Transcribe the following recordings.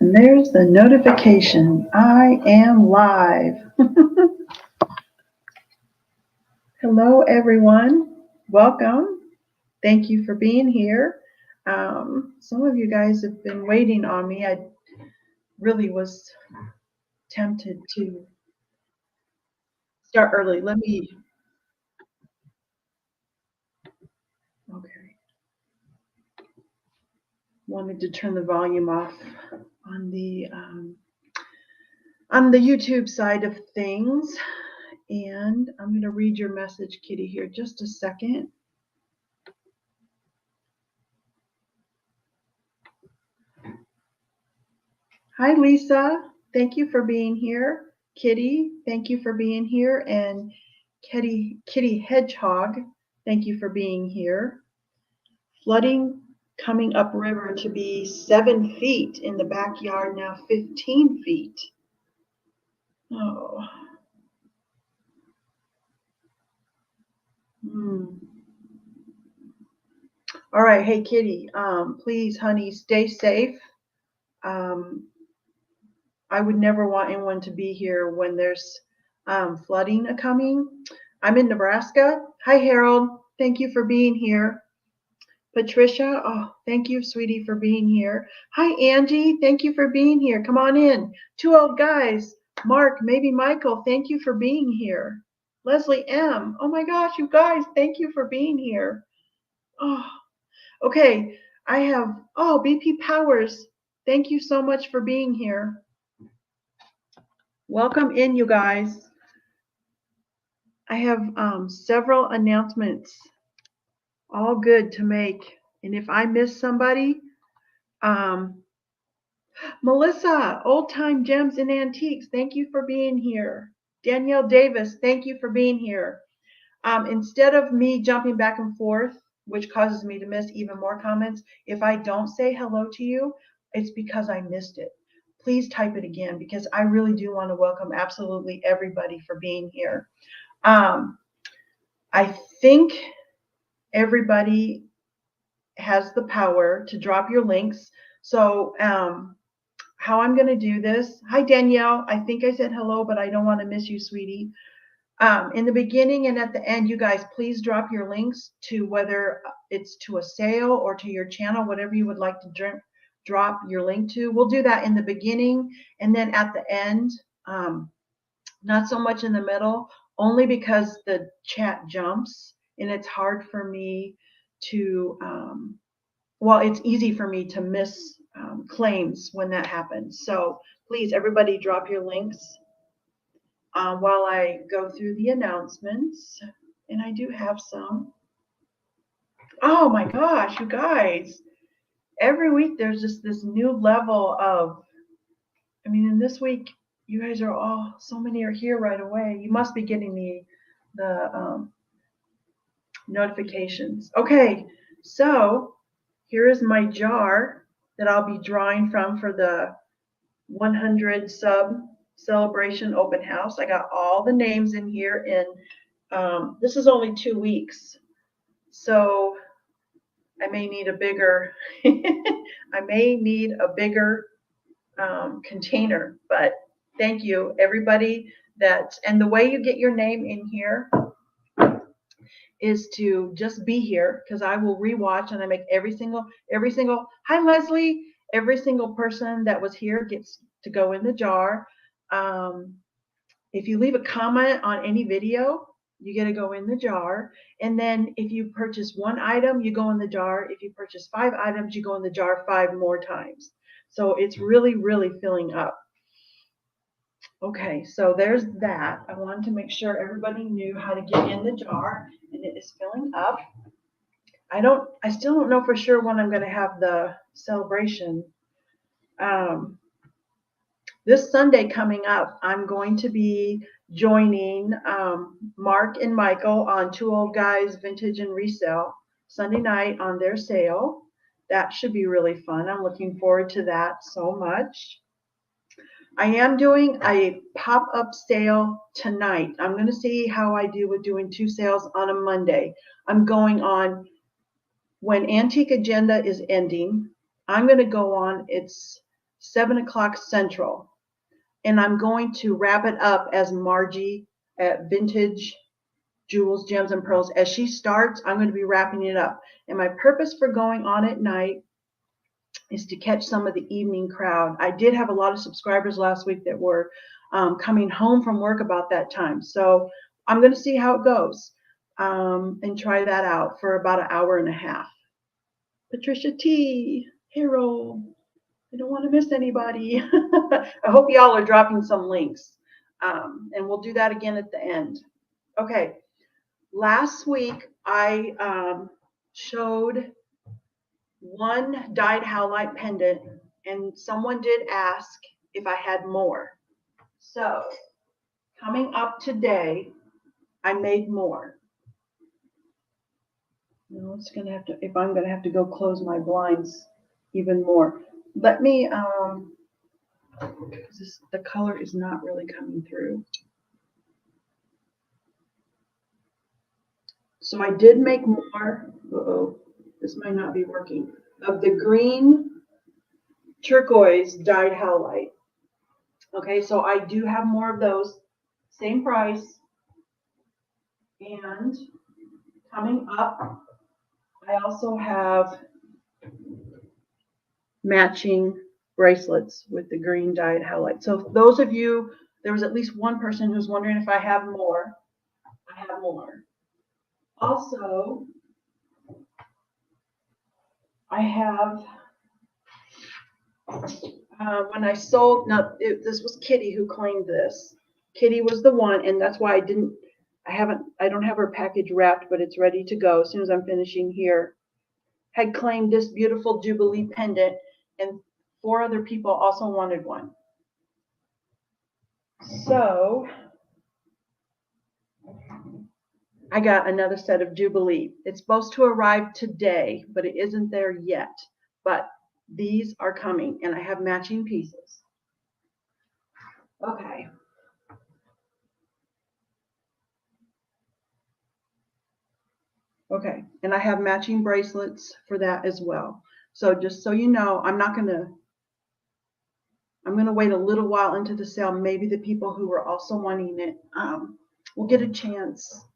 And there's the notification. I am live. Hello, everyone. Welcome. Thank you for being here. Some of you guys have been waiting on me. I really was tempted to start early. Okay. Wanted to turn the volume off on the YouTube side of things. And I'm going to read your message, Kitty, here just a second. Hi, Lisa. Thank you for being here. Kitty, thank you for being here. And Kitty Hedgehog, thank you for being here. Flooding coming upriver to be 7 feet in the backyard, now 15 feet. Oh. All right. Hey, Kitty, please, honey, stay safe. I would never want anyone to be here when there's flooding coming. I'm in Nebraska. Hi, Harold. Thank you for being here. Patricia, oh, thank you, sweetie, for being here. Hi, Angie. Thank you for being here. Come on in. Two old guys. Mark, maybe Michael, thank you for being here. Leslie M. Oh my gosh, you guys, thank you for being here. Oh, okay. I have, BP Powers. Thank you so much for being here. Welcome in, you guys. I have several announcements, all good to make. And if I miss somebody, Melissa, Old Time Gems and Antiques, thank you for being here. Danielle Davis, thank you for being here. Instead of me jumping back and forth, which causes me to miss even more comments, if I don't say hello to you, it's because I missed it. Please type it again, because I really do want to welcome absolutely everybody for being here. I think everybody has the power to drop your links. So how I'm going to do this. Hi, Danielle. I think I said hello, but I don't want to miss you, sweetie. In the beginning and at the end, you guys, please drop your links to whether it's to a sale or to your channel, whatever you would like to drop your link to. We'll do that in the beginning and then at the end, not so much in the middle, only because the chat jumps and it's hard for me to, it's easy for me to miss claims when that happens. So please, everybody, drop your links while I go through the announcements. And I do have some. Oh my gosh, you guys. Every week there's just this new level of, in this week, you guys are all, so many are here right away. You must be getting the notifications. Okay, so here is my jar that I'll be drawing from for the 100 sub celebration open house. I got all the names in here, and this is only 2 weeks, so I may need a bigger container. But thank you, everybody. And the way you get your name in here is to just be here, because I will rewatch, and I make every single. Hi, Leslie. Every single person that was here gets to go in the jar. If you leave a comment on any video, you get to go in the jar. And then if you purchase 1 item, you go in the jar. If you purchase 5 items, you go in the jar 5 more times. So it's really, really filling up. Okay, so there's that. I wanted to make sure everybody knew how to get in the jar, and it is filling up. I still don't know for sure when I'm going to have the celebration. This Sunday coming up, I'm going to be joining Mark and Michael on Two Old Guys Vintage and Resale Sunday night on their sale. That should be really fun. I'm looking forward to that so much. I am doing a pop-up sale tonight. I'm going to see how I do with doing 2 sales on a Monday. I'm going on when Antique Agenda is ending. I'm going to go on its 7 o'clock Central. And I'm going to wrap it up as Margie at Vintage Jewels, Gems, and Pearls. As she starts, I'm going to be wrapping it up. And my purpose for going on at night is to catch some of the evening crowd. I did have a lot of subscribers last week that were coming home from work about that time. So I'm going to see how it goes and try that out for about an hour and a half. Patricia T. Hero. I don't want to miss anybody. I hope y'all are dropping some links. And we'll do that again at the end. Okay. Last week, I showed one dyed howlite pendant, and someone did ask if I had more. So, coming up today, I made more. No, it's gonna have to, if I'm gonna have to go close my blinds even more. Let me, because the color is not really coming through. So I did make more. Uh-oh, this might not be working. Of the green turquoise dyed howlite. Okay, so I do have more of those. Same price. And coming up, I also have matching bracelets with the green dyed howlite. So those of you, there was at least one person who's wondering if I have more. I have more. Also, I have, when I sold, now this was Kitty who claimed this. Kitty was the one, and that's why I don't have her package wrapped, but it's ready to go as soon as I'm finishing here. Had claimed this beautiful Jubilee pendant, and 4 other people also wanted one. So I got another set of Jubilee. It's supposed to arrive today, but it isn't there yet. But these are coming, and I have matching pieces. Okay. Okay, and I have matching bracelets for that as well. So just so you know, I'm going to wait a little while into the sale. Maybe the people who are also wanting it will get a chance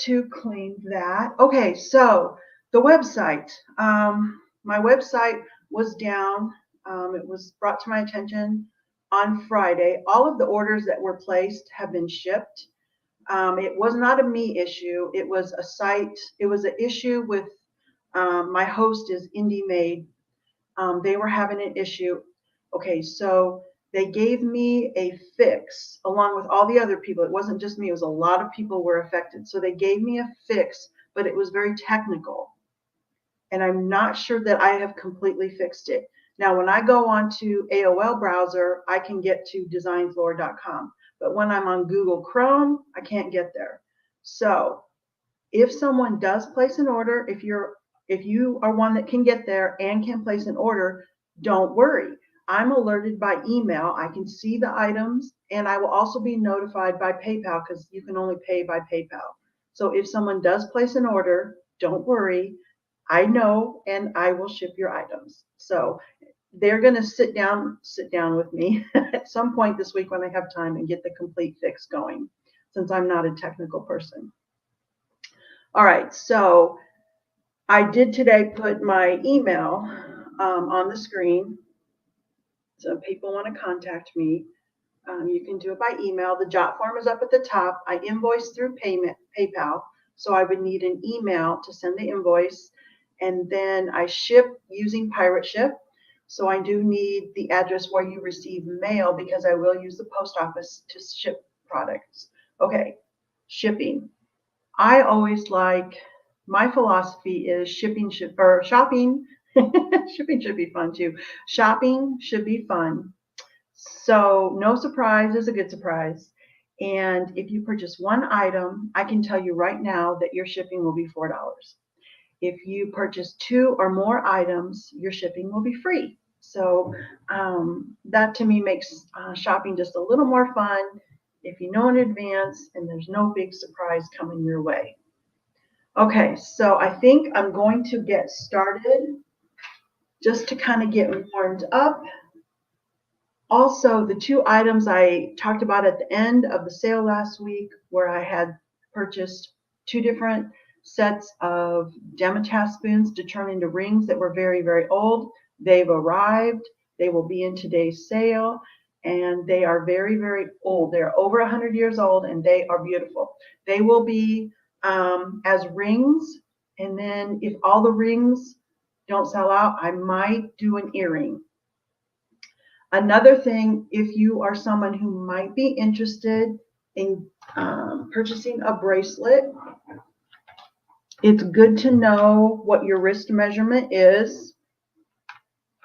to claim that. Okay, so the website. My website was down. It was brought to my attention on Friday. All of the orders that were placed have been shipped. It was not a me issue. It was a site. It was an issue with my host is Handmade. They were having an issue. Okay, so they gave me a fix along with all the other people. It wasn't just me. It was a lot of people were affected. So they gave me a fix, but it was very technical. And I'm not sure that I have completely fixed it. Now, when I go onto AOL browser, I can get to DzinesLaura.com. But when I'm on Google Chrome, I can't get there. So if someone does place an order, if you are one that can get there and can place an order, don't worry. I'm alerted by email. I can see the items, and I will also be notified by PayPal because you can only pay by PayPal. So if someone does place an order, don't worry. I know, and I will ship your items. So they're going to sit down with me at some point this week when I have time and get the complete fix going, since I'm not a technical person. All right, so I did today put my email on the screen. So if people want to contact me, you can do it by email. The jot form is up at the top. I invoice through PayPal, so I would need an email to send the invoice. And then I ship using PirateShip. So I do need the address where you receive mail because I will use the post office to ship products. Okay, shipping. I always my philosophy is shopping. Shipping should be fun too. Shopping should be fun. So no surprise is a good surprise. And if you purchase one item, I can tell you right now that your shipping will be $4. If you purchase 2 or more items, your shipping will be free. So that to me makes shopping just a little more fun if you know in advance and there's no big surprise coming your way. Okay, so I think I'm going to get started just to kind of get warmed up. Also, the two items I talked about at the end of the sale last week, where I had purchased two different sets of Demitasse spoons to turn into rings that were very, very old. They've arrived. They will be in today's sale, and they are very, very old. They're over 100 years old, and they are beautiful. They will be as rings, and then if all the rings don't sell out, I might do an earring. Another thing, if you are someone who might be interested in purchasing a bracelet, it's good to know what your wrist measurement is.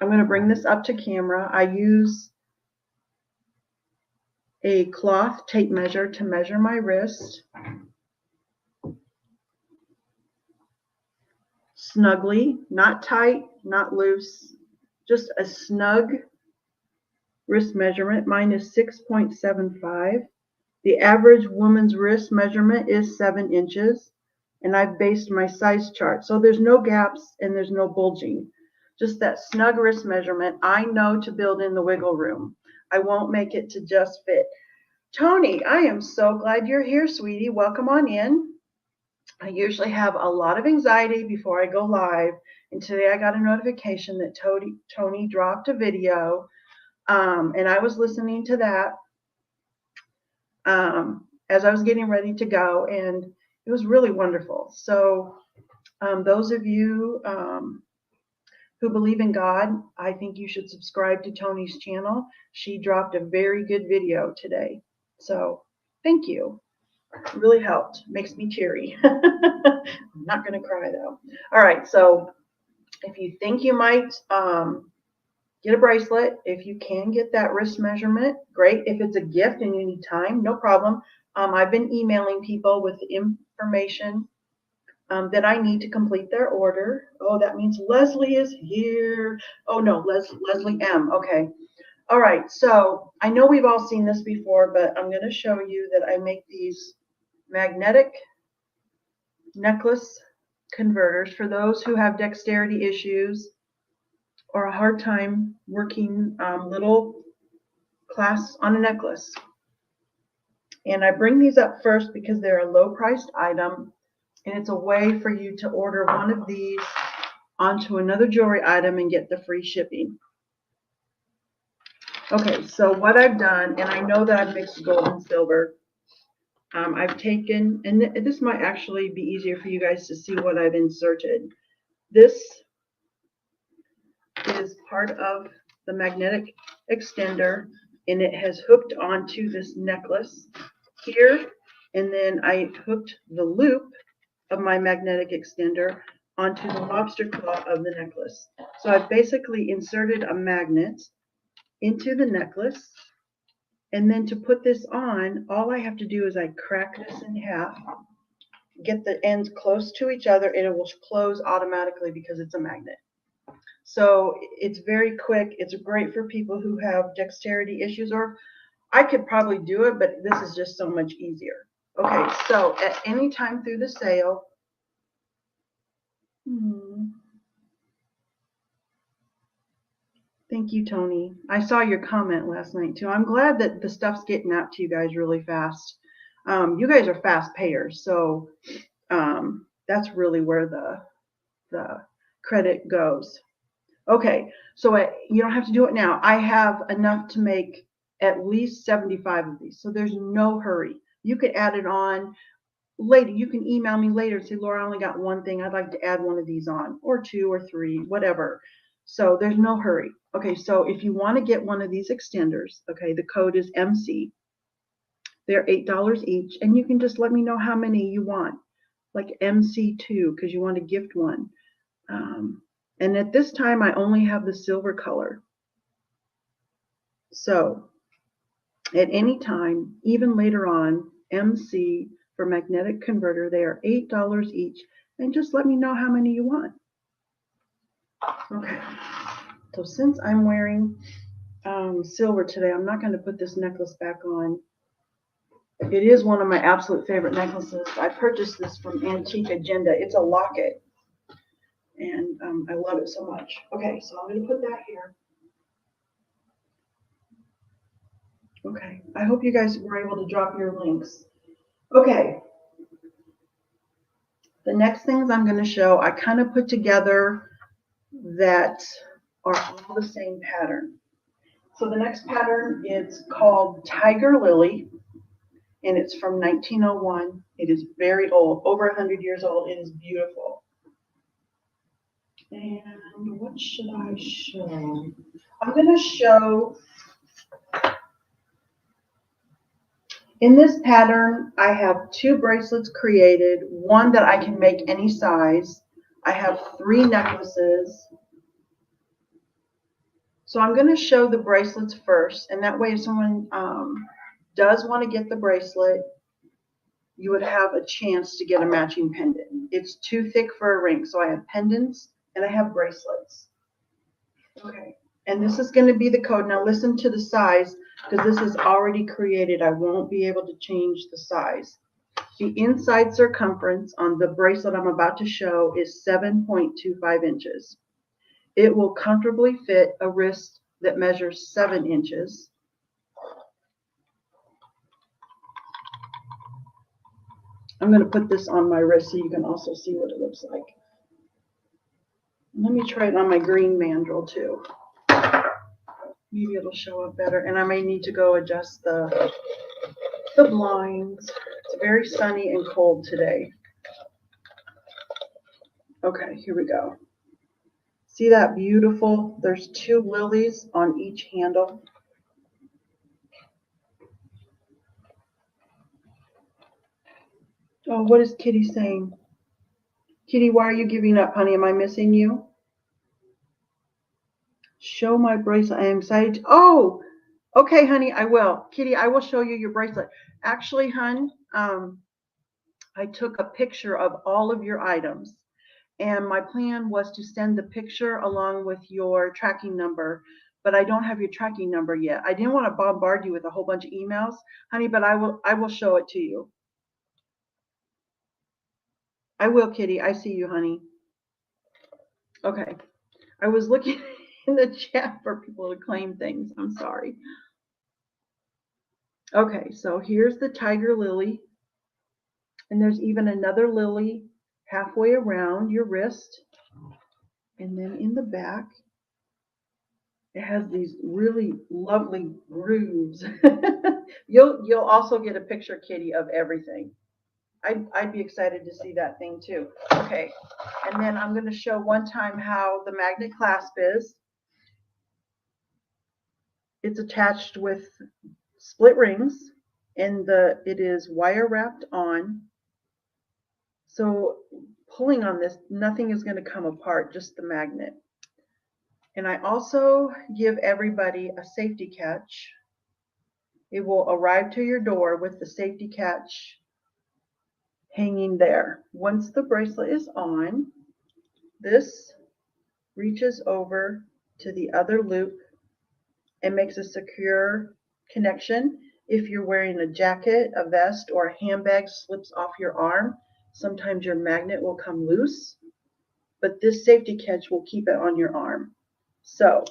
I'm going to bring this up to camera. I use a cloth tape measure to measure my wrist. Snugly, not tight, not loose, just a snug wrist measurement. Mine is 6.75. The average woman's wrist measurement is 7 inches, and I've based my size chart. So there's no gaps and there's no bulging. Just that snug wrist measurement. I know to build in the wiggle room. I won't make it to just fit. Tony, I am so glad you're here, sweetie. Welcome on in. I usually have a lot of anxiety before I go live, and today I got a notification that Tony dropped a video, and I was listening to that as I was getting ready to go, and it was really wonderful. So those of you who believe in God, I think you should subscribe to Tony's channel. She dropped a very good video today. So thank you. It really helped. Makes me teary. I'm not going to cry though. All right. So if you think you might get a bracelet, if you can get that wrist measurement, great. If it's a gift and you need time, no problem. I've been emailing people with the information that I need to complete their order. Oh, that means Leslie is here. Oh no, Leslie M. Okay. All right. So I know we've all seen this before, but I'm going to show you that I make these magnetic necklace converters for those who have dexterity issues or a hard time working little clasps on a necklace. And I bring these up first because they're a low-priced item, and it's a way for you to order one of these onto another jewelry item and get the free shipping. Okay, so what I've done, and I know that I've mixed gold and silver. I've taken, and this might actually be easier for you guys to see what I've inserted. This is part of the magnetic extender, and it has hooked onto this necklace here, and then I hooked the loop of my magnetic extender onto the lobster claw of the necklace. So I've basically inserted a magnet into the necklace, and then to put this on, all I have to do is I crack this in half, get the ends close to each other, and it will close automatically because it's a magnet. So it's very quick. It's great for people who have dexterity issues, or I could probably do it, but this is just so much easier. Okay, so at any time through the sale, thank you, Tony. I saw your comment last night too. I'm glad that the stuff's getting out to you guys really fast. You guys are fast payers, so that's really where the credit goes. Okay, so you don't have to do it now. I have enough to make at least 75 of these, so there's no hurry. You could add it on later. You can email me later and say, Laura, I only got one thing. I'd like to add one of these on, or two or three, whatever. So there's no hurry. Okay, so if you want to get one of these extenders, okay, the code is MC. They're $8 each, and you can just let me know how many you want, like MC2, because you want to gift one. And at this time, I only have the silver color. So at any time, even later on, MC for magnetic converter, they are $8 each, and just let me know how many you want. Okay, so since I'm wearing silver today, I'm not going to put this necklace back on. It is one of my absolute favorite necklaces. I purchased this from Antique Agenda. It's a locket, and I love it so much. Okay, so I'm going to put that here. Okay, I hope you guys were able to drop your links. Okay, the next things I'm going to show, I kind of put together that are all the same pattern. So the next pattern is called Tiger Lily, and it's from 1901. It is very old, over 100 years old. It is beautiful. And what should I show? I'm going to show, in this pattern, I have 2 bracelets created, one that I can make any size. I have 3 necklaces. So I'm going to show the bracelets first, and that way if someone does want to get the bracelet, you would have a chance to get a matching pendant. It's too thick for a ring, so I have pendants and I have bracelets. Okay, and this is going to be the code. Now listen to the size, because this is already created. I won't be able to change the size. The inside circumference on the bracelet I'm about to show is 7.25 inches. It will comfortably fit a wrist that measures 7 inches. I'm going to put this on my wrist so you can also see what it looks like. Let me try it on my green mandrel too. Maybe it'll show up better, and I may need to go adjust the blinds. It's very sunny and cold today. Okay, here we go. See that beautiful? There's 2 lilies on each handle. Oh, what is Kitty saying? Kitty, why are you giving up, honey? Am I missing you? Show my bracelet. I am excited. Oh, okay, honey, I will. Kitty, I will show you your bracelet. Actually, hun, I took a picture of all of your items, and my plan was to send the picture along with your tracking number, but I don't have your tracking number yet. I didn't want to bombard you with a whole bunch of emails, honey, but I will show it to you. I will, Kitty. I see you, honey. Okay. I was looking in the chat for people to claim things. I'm sorry. Okay, so here's the tiger lily. And there's even another lily halfway around your wrist. And then in the back, it has these really lovely grooves. You'll also get a picture, Kitty, of everything. I'd be excited to see that thing too. Okay, and then I'm going to show one time how the magnet clasp is. It's attached with split rings, and it is wire wrapped on. So pulling on this, nothing is going to come apart, just the magnet. And I also give everybody a safety catch. It will arrive to your door with the safety catch hanging there. Once the bracelet is on, this reaches over to the other loop and makes a secure connection. If you're wearing a jacket, a vest, or a handbag slips off your arm, sometimes your magnet will come loose, but this safety catch will keep it on your arm. So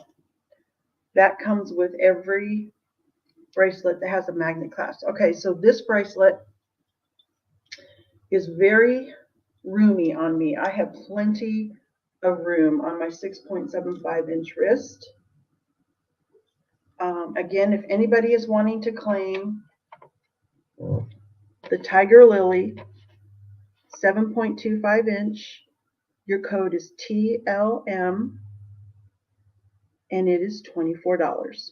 that comes with every bracelet that has a magnet clasp. Okay, so this bracelet is very roomy on me. I have plenty of room on my 6.75 inch wrist. Again, if anybody is wanting to claim the Tiger Lily 7.25 inch, your code is TLM, and it is $24.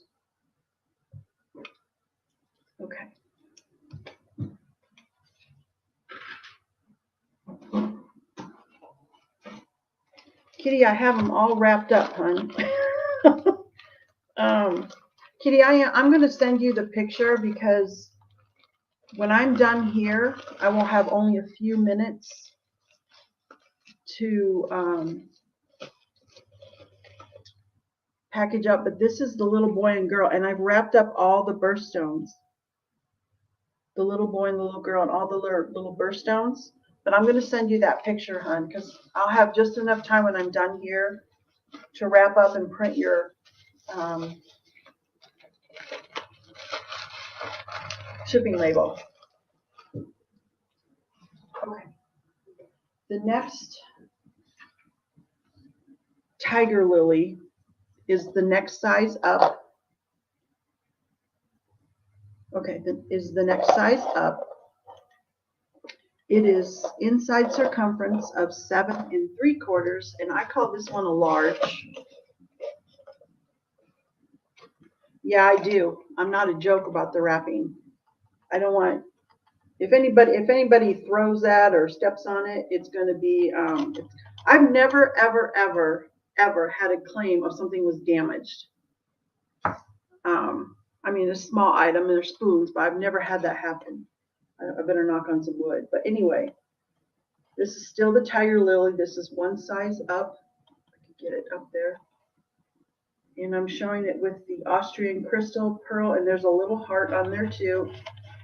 Okay. Kitty, I have them all wrapped up, hon. Kitty, I'm going to send you the picture, because when I'm done here, I will have only a few minutes to package up. But this is the little boy and girl, and I've wrapped up all the birthstones. The little boy and the little girl and all the little birthstones. But I'm going to send you that picture, hon, because I'll have just enough time when I'm done here to wrap up and print your shipping label. Okay. The next tiger lily is the next size up. Okay, is the next size up. It is inside circumference of 7 3/4, and I call this one a large. Yeah, I do. I'm not a joke about the wrapping. I don't want, if anybody throws that or steps on it, it's going to be, I've never, ever, ever, ever had a claim of something was damaged. I mean, a small item and they're spoons, but I've never had that happen. I better knock on some wood. But anyway, this is still the tiger lily. This is one size up. I can get it up there. And I'm showing it with the Austrian crystal pearl, and there's a little heart on there too.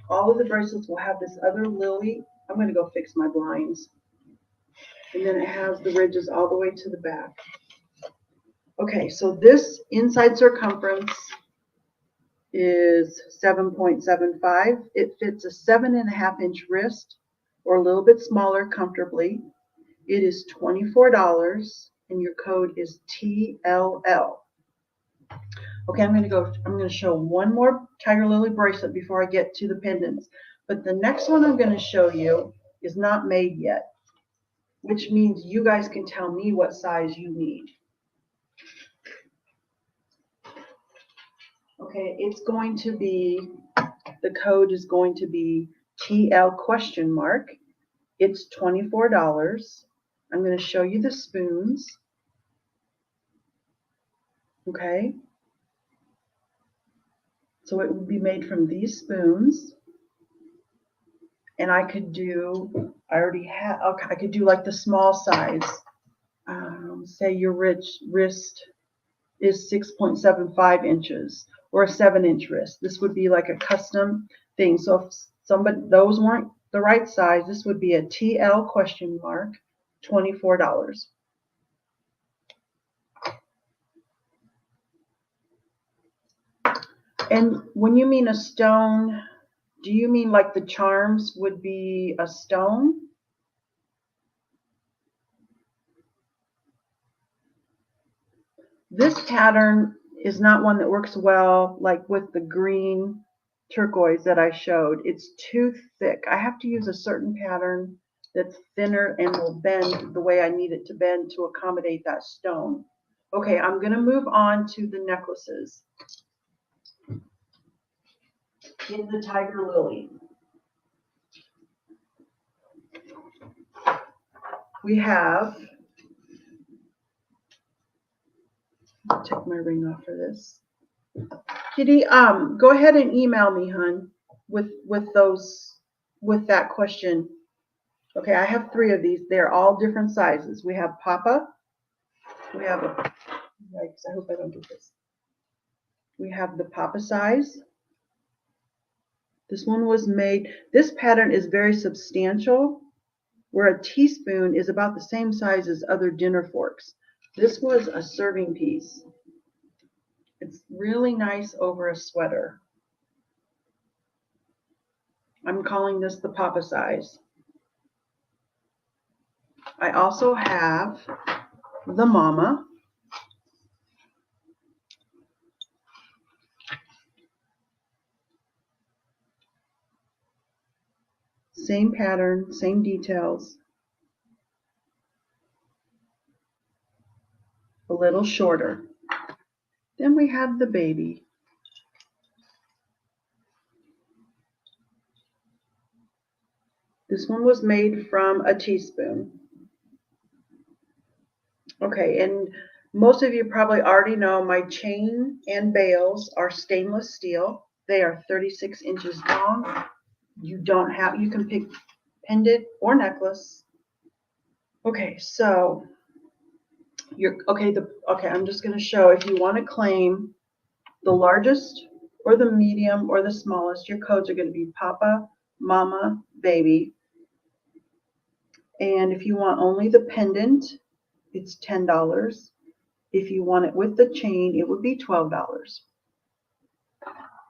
All of the bracelets will have this other lily. I'm going to go fix my blinds. And then it has the ridges all the way to the back. Okay, so this inside circumference is 7.75. It fits a 7.5-inch wrist or a little bit smaller comfortably. It is $24 and your code is TLL. Okay, I'm going to show one more tiger lily bracelet before I get to the pendants. But the next one I'm going to show you is not made yet, which means you guys can tell me what size you need. Okay, it's going to be, the code is going to be TL question mark. It's $24. I'm going to show you the spoons. Okay. So it would be made from these spoons. And I could do, okay, I could do like the small size. Say your wrist is 6.75 inches or a 7-inch wrist. This would be like a custom thing. So if those weren't the right size, this would be a TL question mark, $24. And when you mean a stone, do you mean like the charms would be a stone? This pattern is not one that works well like with the green turquoise that I showed. It's too thick. I have to use a certain pattern that's thinner and will bend the way I need it to bend to accommodate that stone. Okay, I'm going to move on to the necklaces. In the tiger lily, we have, I'll take my ring off for this. Kitty, go ahead and email me, hon, with that question. Okay, I have 3 of these. They're all different sizes. We have Papa. We have yikes, I hope I don't get this. We have the Papa size. This one was made, this pattern is very substantial, where a teaspoon is about the same size as other dinner forks. This was a serving piece. It's really nice over a sweater. I'm calling this the Papa size. I also have the Mama. Same pattern, same details. A little shorter. Then we have the Baby. This one was made from a teaspoon. Okay, and most of you probably already know my chain and bails are stainless steel. They are 36 inches long. You can pick pendant or necklace. Okay, so I'm just going to show, if you want to claim the largest or the medium or the smallest, your codes are going to be Papa, Mama, Baby. And if you want only the pendant, it's $10. If you want it with the chain, it would be $12.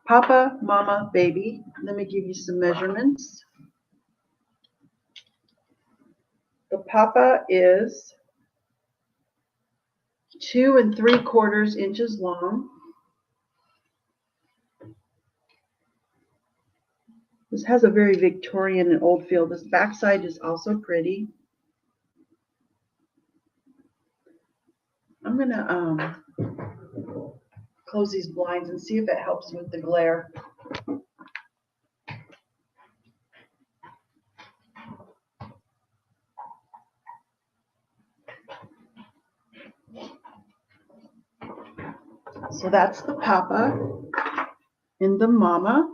Papa, Mama, Baby. Let me give you some measurements. The Papa is 2 3/4 inches long. This has a very Victorian and old feel. This backside is also pretty. I'm going to close these blinds and see if it helps with the glare. So that's the Papa and the Mama.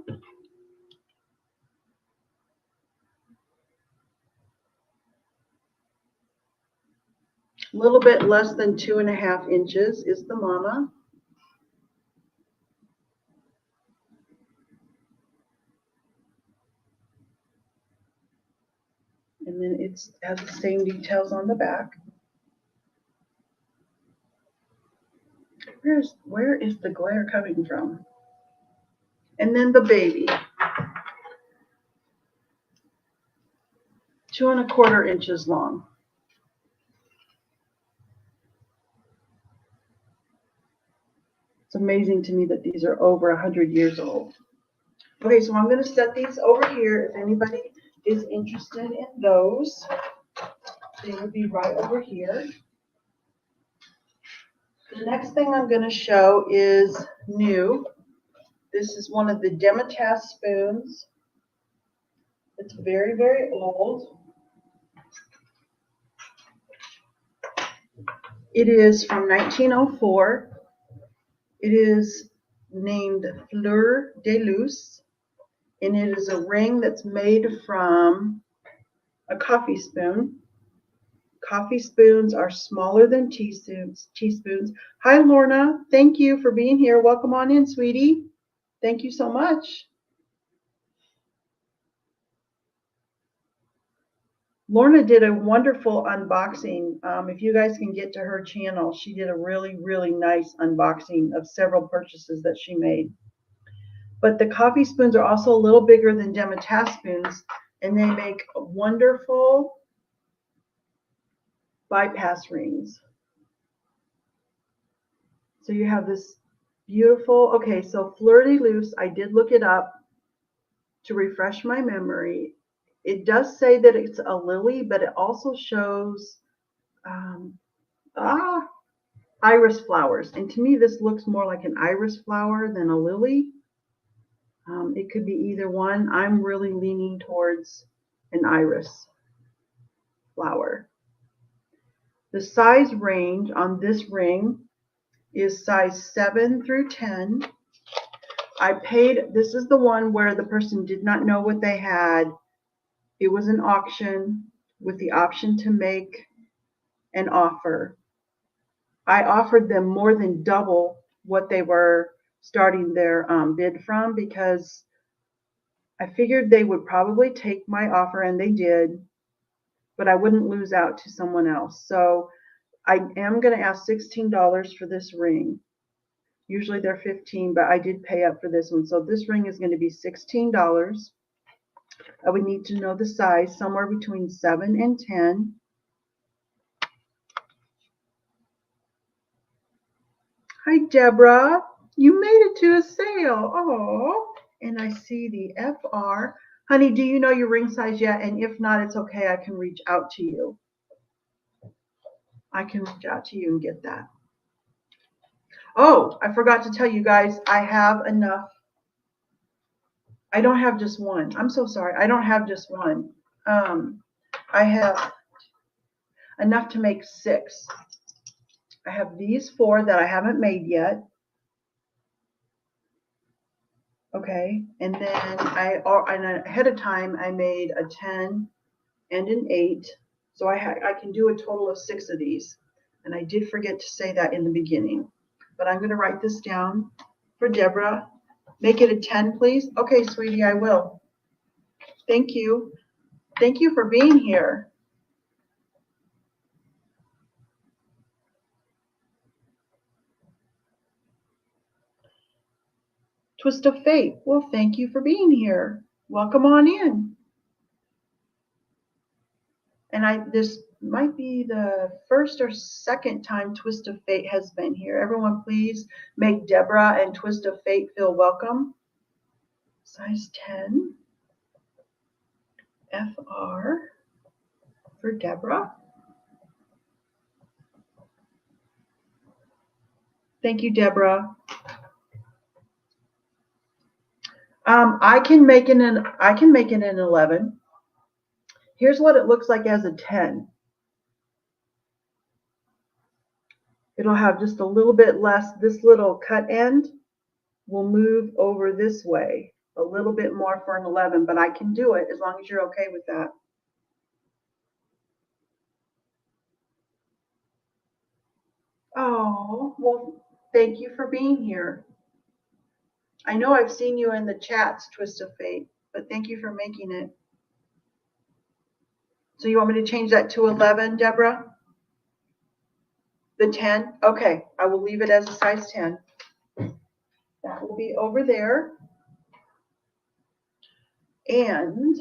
A little bit less than 2 1/2 inches is the Mama. And then it has the same details on the back. Where is the glare coming from? And then the Baby. 2 1/4 inches long. It's amazing to me that these are over 100 years old. Okay, so I'm going to set these over here. If anybody is interested in those, they will be right over here. The next thing I'm going to show is new. This is one of the Demitasse spoons. It's very, very old. It is from 1904. It is named Fleur de Luce, and it is a ring that's made from a coffee spoon. Coffee spoons are smaller than teaspoons. Hi, Lorna. Thank you for being here. Welcome on in, sweetie. Thank you so much. Lorna did a wonderful unboxing. If you guys can get to her channel, she did a really, really nice unboxing of several purchases that she made. But the coffee spoons are also a little bigger than Demitasse spoons, and they make wonderful bypass rings. So you have this beautiful, okay, so Fleur de Luce, I did look it up to refresh my memory. It does say that it's a lily, but it also shows iris flowers. And to me, this looks more like an iris flower than a lily. It could be either one. I'm really leaning towards an iris flower. The size range on this ring is size 7 through 10. I paid, this is the one where the person did not know what they had. It was an auction with the option to make an offer. I offered them more than double what they were starting their bid from, because I figured they would probably take my offer, and they did, but I wouldn't lose out to someone else. So I am going to ask $16 for this ring. Usually they're $15, but I did pay up for this one. So this ring is going to be $16. I would need to know the size, somewhere between 7 and 10. Hi, Deborah. You made it to a sale. Oh, and I see the FR. Honey, do you know your ring size yet? And if not, it's okay. I can reach out to you. I can reach out to you and get that. Oh, I forgot to tell you guys, I have enough. I don't have just one. I'm so sorry. I don't have just one. I have enough to make 6. I have these 4 that I haven't made yet. Okay, and then ahead of time I made a 10 and an 8. So I can do a total of 6 of these. And I did forget to say that in the beginning. But I'm going to write this down for Deborah. Make it a 10, please. Okay, sweetie, I will. Thank you. Thank you for being here. Twist of Fate. Well, thank you for being here. Welcome on in. And this might be the first or second time Twist of Fate has been here. Everyone, please make Deborah and Twist of Fate feel welcome. Size 10. FR for Deborah. Thank you, Deborah. I can make it an 11. Here's what it looks like as a 10. It'll have just a little bit less. This little cut end will move over this way a little bit more for an 11, but I can do it as long as you're okay with that. Oh, well, thank you for being here. I know I've seen you in the chats, Twist of Fate, but thank you for making it. So you want me to change that to 11, Deborah? The 10? Okay, I will leave it as a size 10. That will be over there. And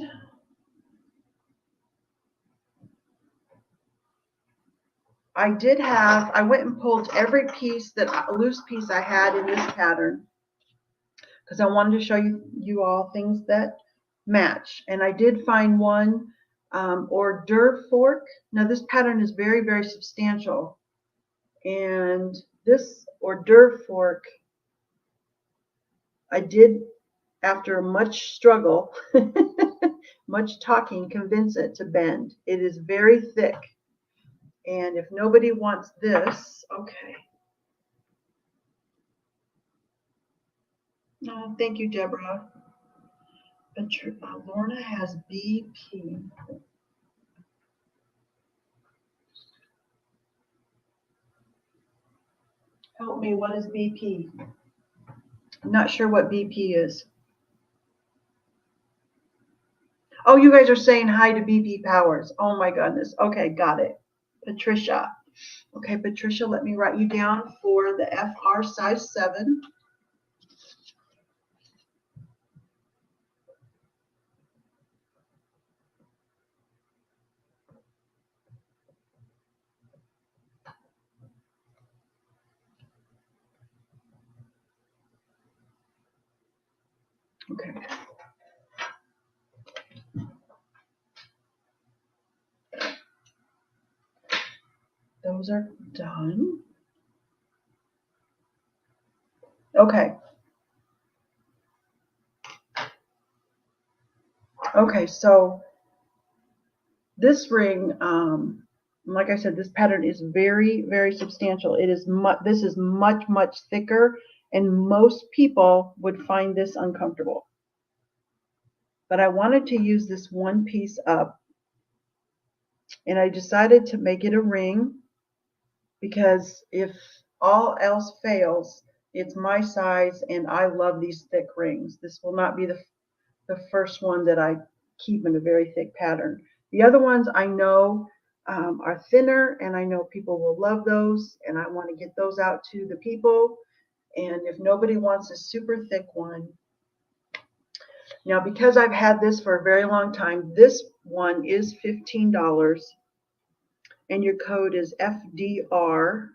I went and pulled every loose piece I had in this pattern because I wanted to show you all things that match. And I did find one hors d'oeuvre fork. Now this pattern is very, very substantial. And this hors d'oeuvre fork, I did, after much struggle, much talking, convince it to bend. It is very thick. And if nobody wants this, okay. No, thank you, Deborah. Lorna has BP. Help me, what is BP? I'm not sure what BP is. Oh, you guys are saying hi to BP Powers. Oh my goodness. Okay, got it. Patricia. Okay, Patricia, let me write you down for the FR size 7. Okay. Those are done. Okay. Okay, so this ring, like I said, this pattern is very, very substantial. This is much, much thicker, and most people would find this uncomfortable. But I wanted to use this one piece up, and I decided to make it a ring because if all else fails, it's my size, and I love these thick rings. This will not be the first one that I keep in a very thick pattern. The other ones I know are thinner, and I know people will love those, and I want to get those out to the people. And if nobody wants a super thick one, now because I've had this for a very long time, this one is $15, and your code is FDR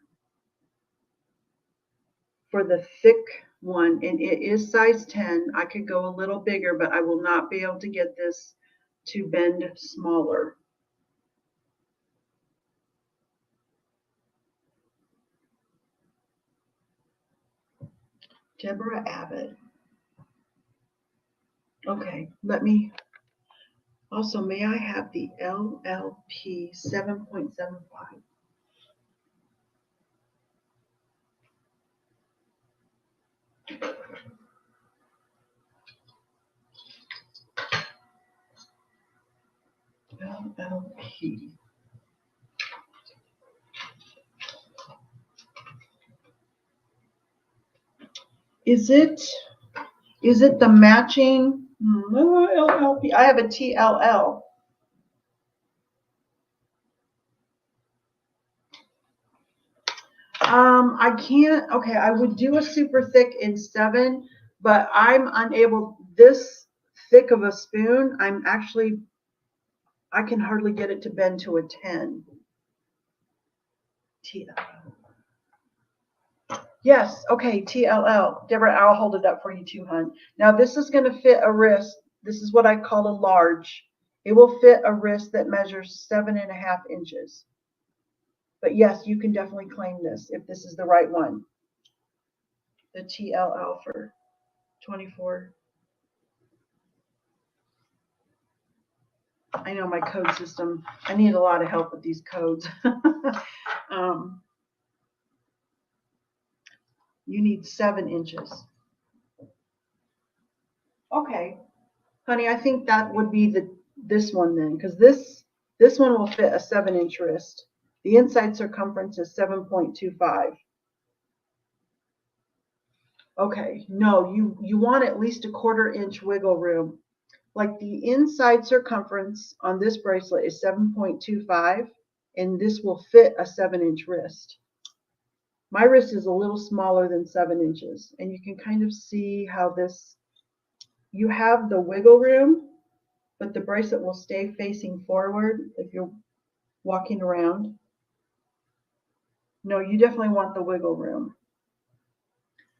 for the thick one, and it is size 10. I could go a little bigger, but I will not be able to get this to bend smaller. Deborah Abbott. Okay, let me, also, may I have the LLP 7.75? LLP. Is it the matching LLP? I have a TLL. I can't, okay, I would do a super thick in 7, but I'm unable, this thick of a spoon, I can hardly get it to bend to a 10. Yes, okay, TLL. Deborah, I'll hold it up for you too, hon. Now this is going to fit a wrist. This is what I call a large. It will fit a wrist that measures 7.5 inches. But yes, you can definitely claim this if this is the right one. The TLL for 24. I know my code system. I need a lot of help with these codes. You need 7 inches. Okay, honey, I think that would be this one then, because this one will fit a 7-inch wrist. The inside circumference is 7.25. Okay, no, you want at least a 1/4 inch wiggle room. Like the inside circumference on this bracelet is 7.25, and this will fit a 7-inch wrist. My wrist is a little smaller than 7 inches, and you can kind of see how you have the wiggle room, but the bracelet will stay facing forward if you're walking around. No, you definitely want the wiggle room.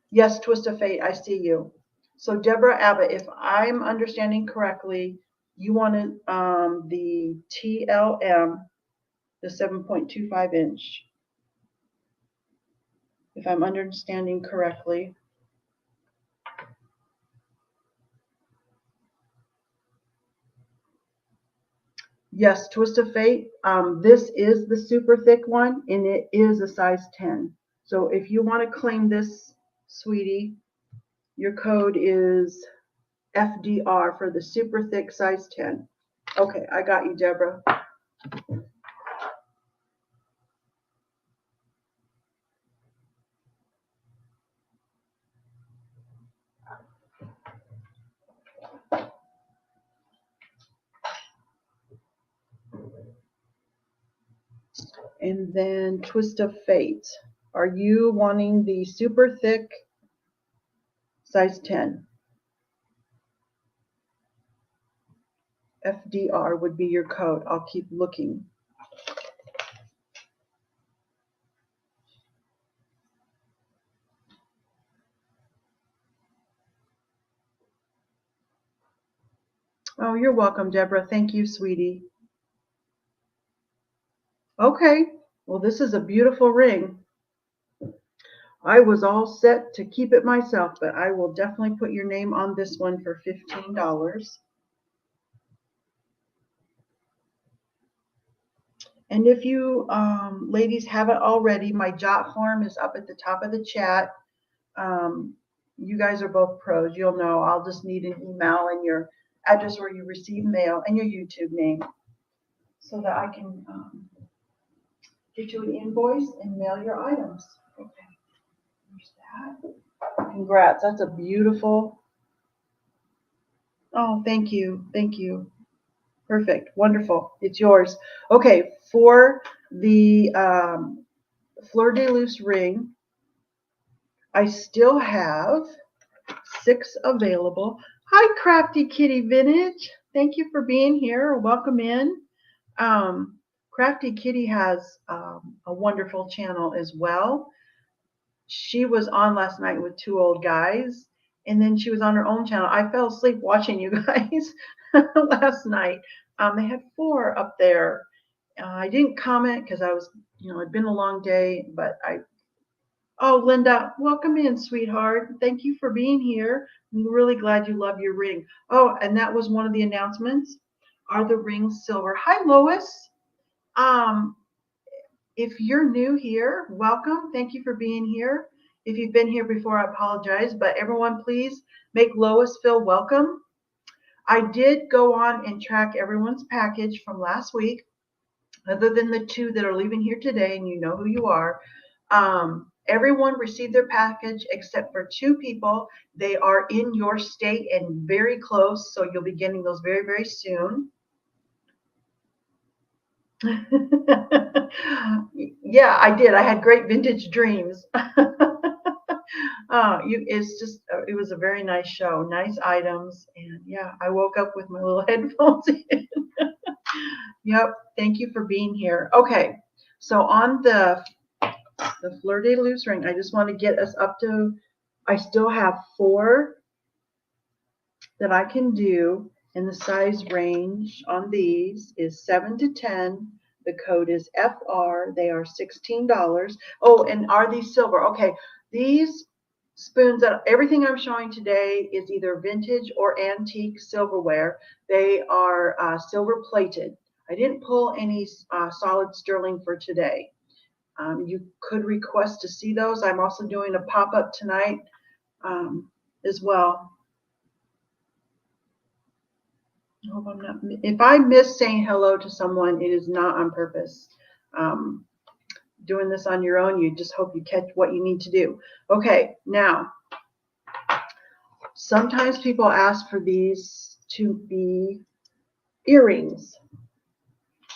Yes, Twist of Fate, I see you. So Deborah Abbott, if I'm understanding correctly, you wanted the TLM, the 7.25 inch. If I'm understanding correctly. Yes, Twist of Fate. This is the super thick one, and it is a size 10. So if you want to claim this, sweetie, your code is FDR for the super thick size 10. Okay, I got you, Deborah. And then Twist of Fate. Are you wanting the super thick size 10? FDR would be your code. I'll keep looking. Oh, you're welcome, Deborah. Thank you, sweetie. Okay. Well, this is a beautiful ring. I was all set to keep it myself, but I will definitely put your name on this one for $15. And if you ladies haven't already, my jot form is up at the top of the chat. You guys are both pros. You'll know. I'll just need an email and your address where you receive mail and your YouTube name so that I can get you an invoice and mail your items. Okay. There's that. Congrats. That's a beautiful. Oh, thank you. Thank you. Perfect. Wonderful. It's yours. Okay. For the Fleur de Luce ring, I still have 6 available. Hi, Crafty Kitty Vintage. Thank you for being here. Welcome in. Crafty Kitty has a wonderful channel as well. She was on last night with 2 old guys, and then she was on her own channel. I fell asleep watching you guys last night. They had 4 up there. I didn't comment because I was, it'd been a long day, but oh, Linda, welcome in, sweetheart. Thank you for being here. I'm really glad you love your ring. Oh, and that was one of the announcements. Are the rings silver? Hi, Lois. If you're new here, welcome. Thank you for being here. If you've been here before, I apologize, but everyone, please make Lois feel welcome. I did go on and track everyone's package from last week, other than the 2 that are leaving here today, and you know who you are. Everyone received their package except for 2 people. They are in your state and very close, so you'll be getting those very, very soon. Yeah, I did. I had great vintage dreams. It's just, it was a very nice show, nice items. And yeah, I woke up with my little headphones in. Yep. Thank you for being here. Okay. So on the Fleur de Luce ring, I just want to get us up to, I still have 4 that I can do, and the size range on these is 7 to 10. The code is FR. They are $16. Oh, and are these silver? Okay, these spoons, that everything I'm showing today is either vintage or antique silverware. They are silver plated. I didn't pull any solid sterling for today. You could request to see those. I'm also doing a pop-up tonight as well. I hope I'm not, if I miss saying hello to someone, it is not on purpose. Doing this on your own, you just hope you catch what you need to do. Okay, now, sometimes people ask for these to be earrings.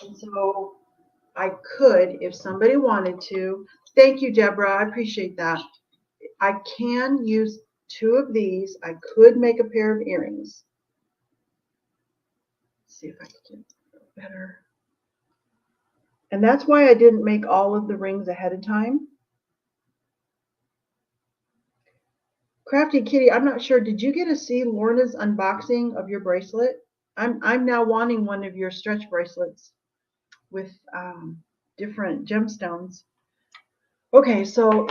And so I could, if somebody wanted to, thank you, Deborah, I appreciate that. I can use 2 of these. I could make a pair of earrings. Let's see if I can get better. And that's why I didn't make all of the rings ahead of time. Crafty Kitty, I'm not sure. Did you get to see Lorna's unboxing of your bracelet? I'm now wanting one of your stretch bracelets with different gemstones. Okay, so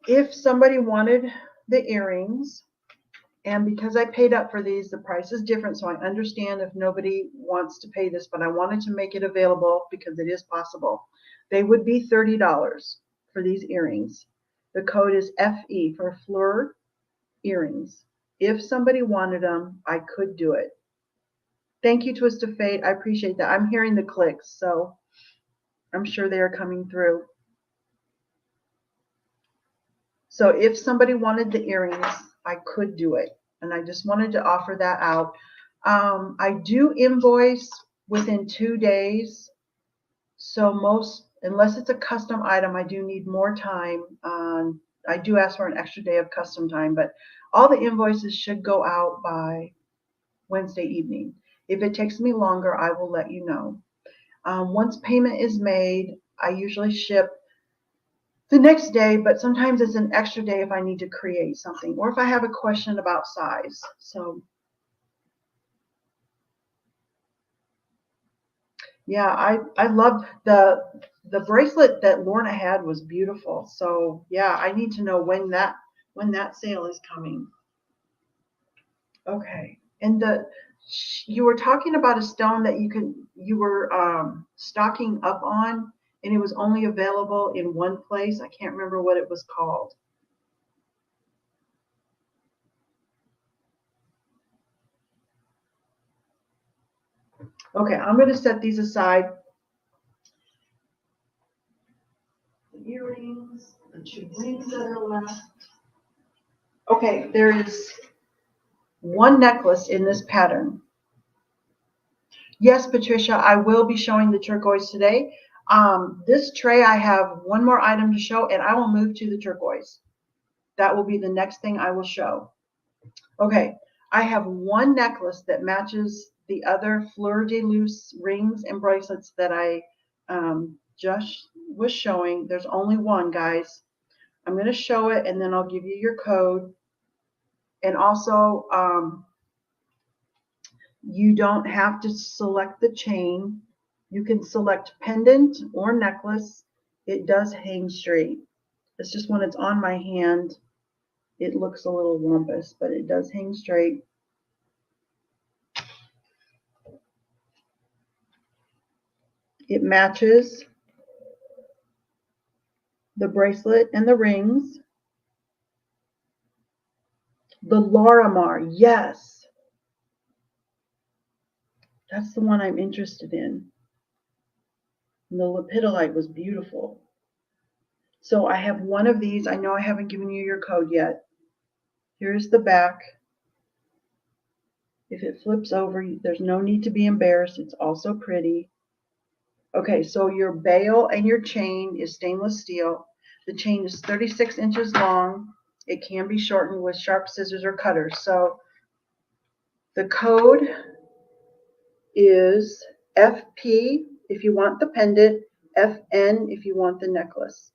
if somebody wanted the earrings, and because I paid up for these, the price is different, so I understand if nobody wants to pay this, but I wanted to make it available because it is possible. They would be $30 for these earrings. The code is FE for Fleur earrings. If somebody wanted them, I could do it. Thank you, Twist of Fate. I appreciate that. I'm hearing the clicks, so I'm sure they are coming through. So if somebody wanted the earrings, I could do it. And I just wanted to offer that out. I do invoice within 2 days. So unless it's a custom item, I do need more time. I do ask for an extra day of custom time, but all the invoices should go out by Wednesday evening. If it takes me longer, I will let you know. Once payment is made, I usually ship the next day, but sometimes it's an extra day if I need to create something or if I have a question about size. So yeah, I love the bracelet that Lorna had was beautiful. So yeah, I need to know when that sale is coming. Okay, and you were talking about a stone that you were stocking up on, and it was only available in one place. I can't remember what it was called. Okay, I'm going to set these aside. The earrings, the 2 rings that are left. Okay, there is one necklace in this pattern. Yes, Patricia, I will be showing the turquoise today. This tray, I have one more item to show, and I will move to the turquoise. That will be the next thing I will show. Okay, I have one necklace that matches the other Fleur de Luce rings and bracelets that I just was showing. There's only one, guys. I'm going to show it, and then I'll give you your code. And also, you don't have to select the chain. You can select pendant or necklace. It does hang straight. It's just when it's on my hand, it looks a little lumpus, but it does hang straight. It matches the bracelet and the rings. The Larimar, yes. That's the one I'm interested in. And the lepidolite was beautiful. So I have one of these. I know I haven't given you your code yet. Here's the back. If it flips over, there's no need to be embarrassed. It's also pretty. Okay, so your bail and your chain is stainless steel. The chain is 36 inches long. It can be shortened with sharp scissors or cutters. So the code is FP if you want the pendant, FN if you want the necklace.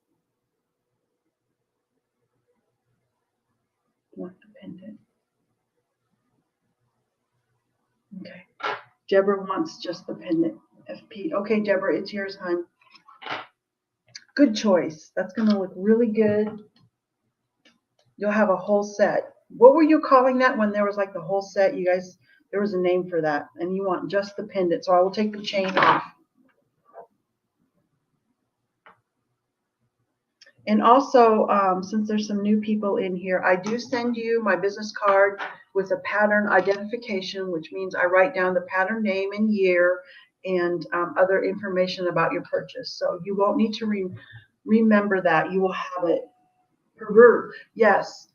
Want the pendant. Okay. Deborah wants just the pendant. FP. Okay, Deborah, it's yours, hon. Good choice. That's going to look really good. You'll have a whole set. What were you calling that when there was like the whole set? You guys, there was a name for that. And you want just the pendant. So I will take the chain off. And also, since there's some new people in here, I do send you my business card with a pattern identification, which means I write down the pattern name and year and other information about your purchase. So you won't need to remember that. You will have it. Yes.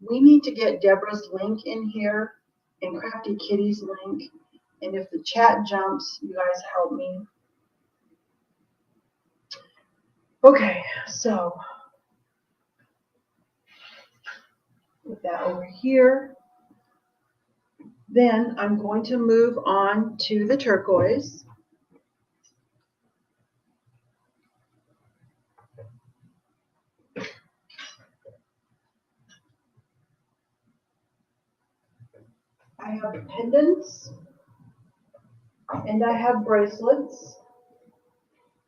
We need to get Deborah's link in here and Crafty Kitty's link. And if the chat jumps, you guys help me. Okay, so put that over here. Then I'm going to move on to the turquoise. I have pendants and I have bracelets.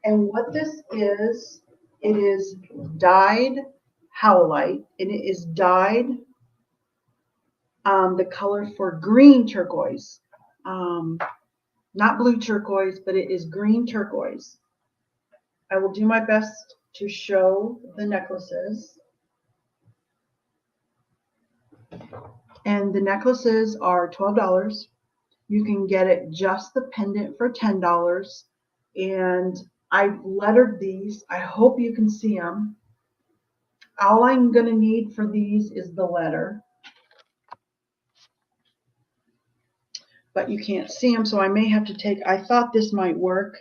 And what this is, it is dyed howlite, and it is dyed the color for green turquoise. Not blue turquoise, but it is green turquoise. I will do my best to show the necklaces. And the necklaces are $12. You can get it just the pendant for $10. And I've lettered these. I hope you can see them. All I'm going to need for these is the letter. But you can't see them, so I may have to take, I thought this might work,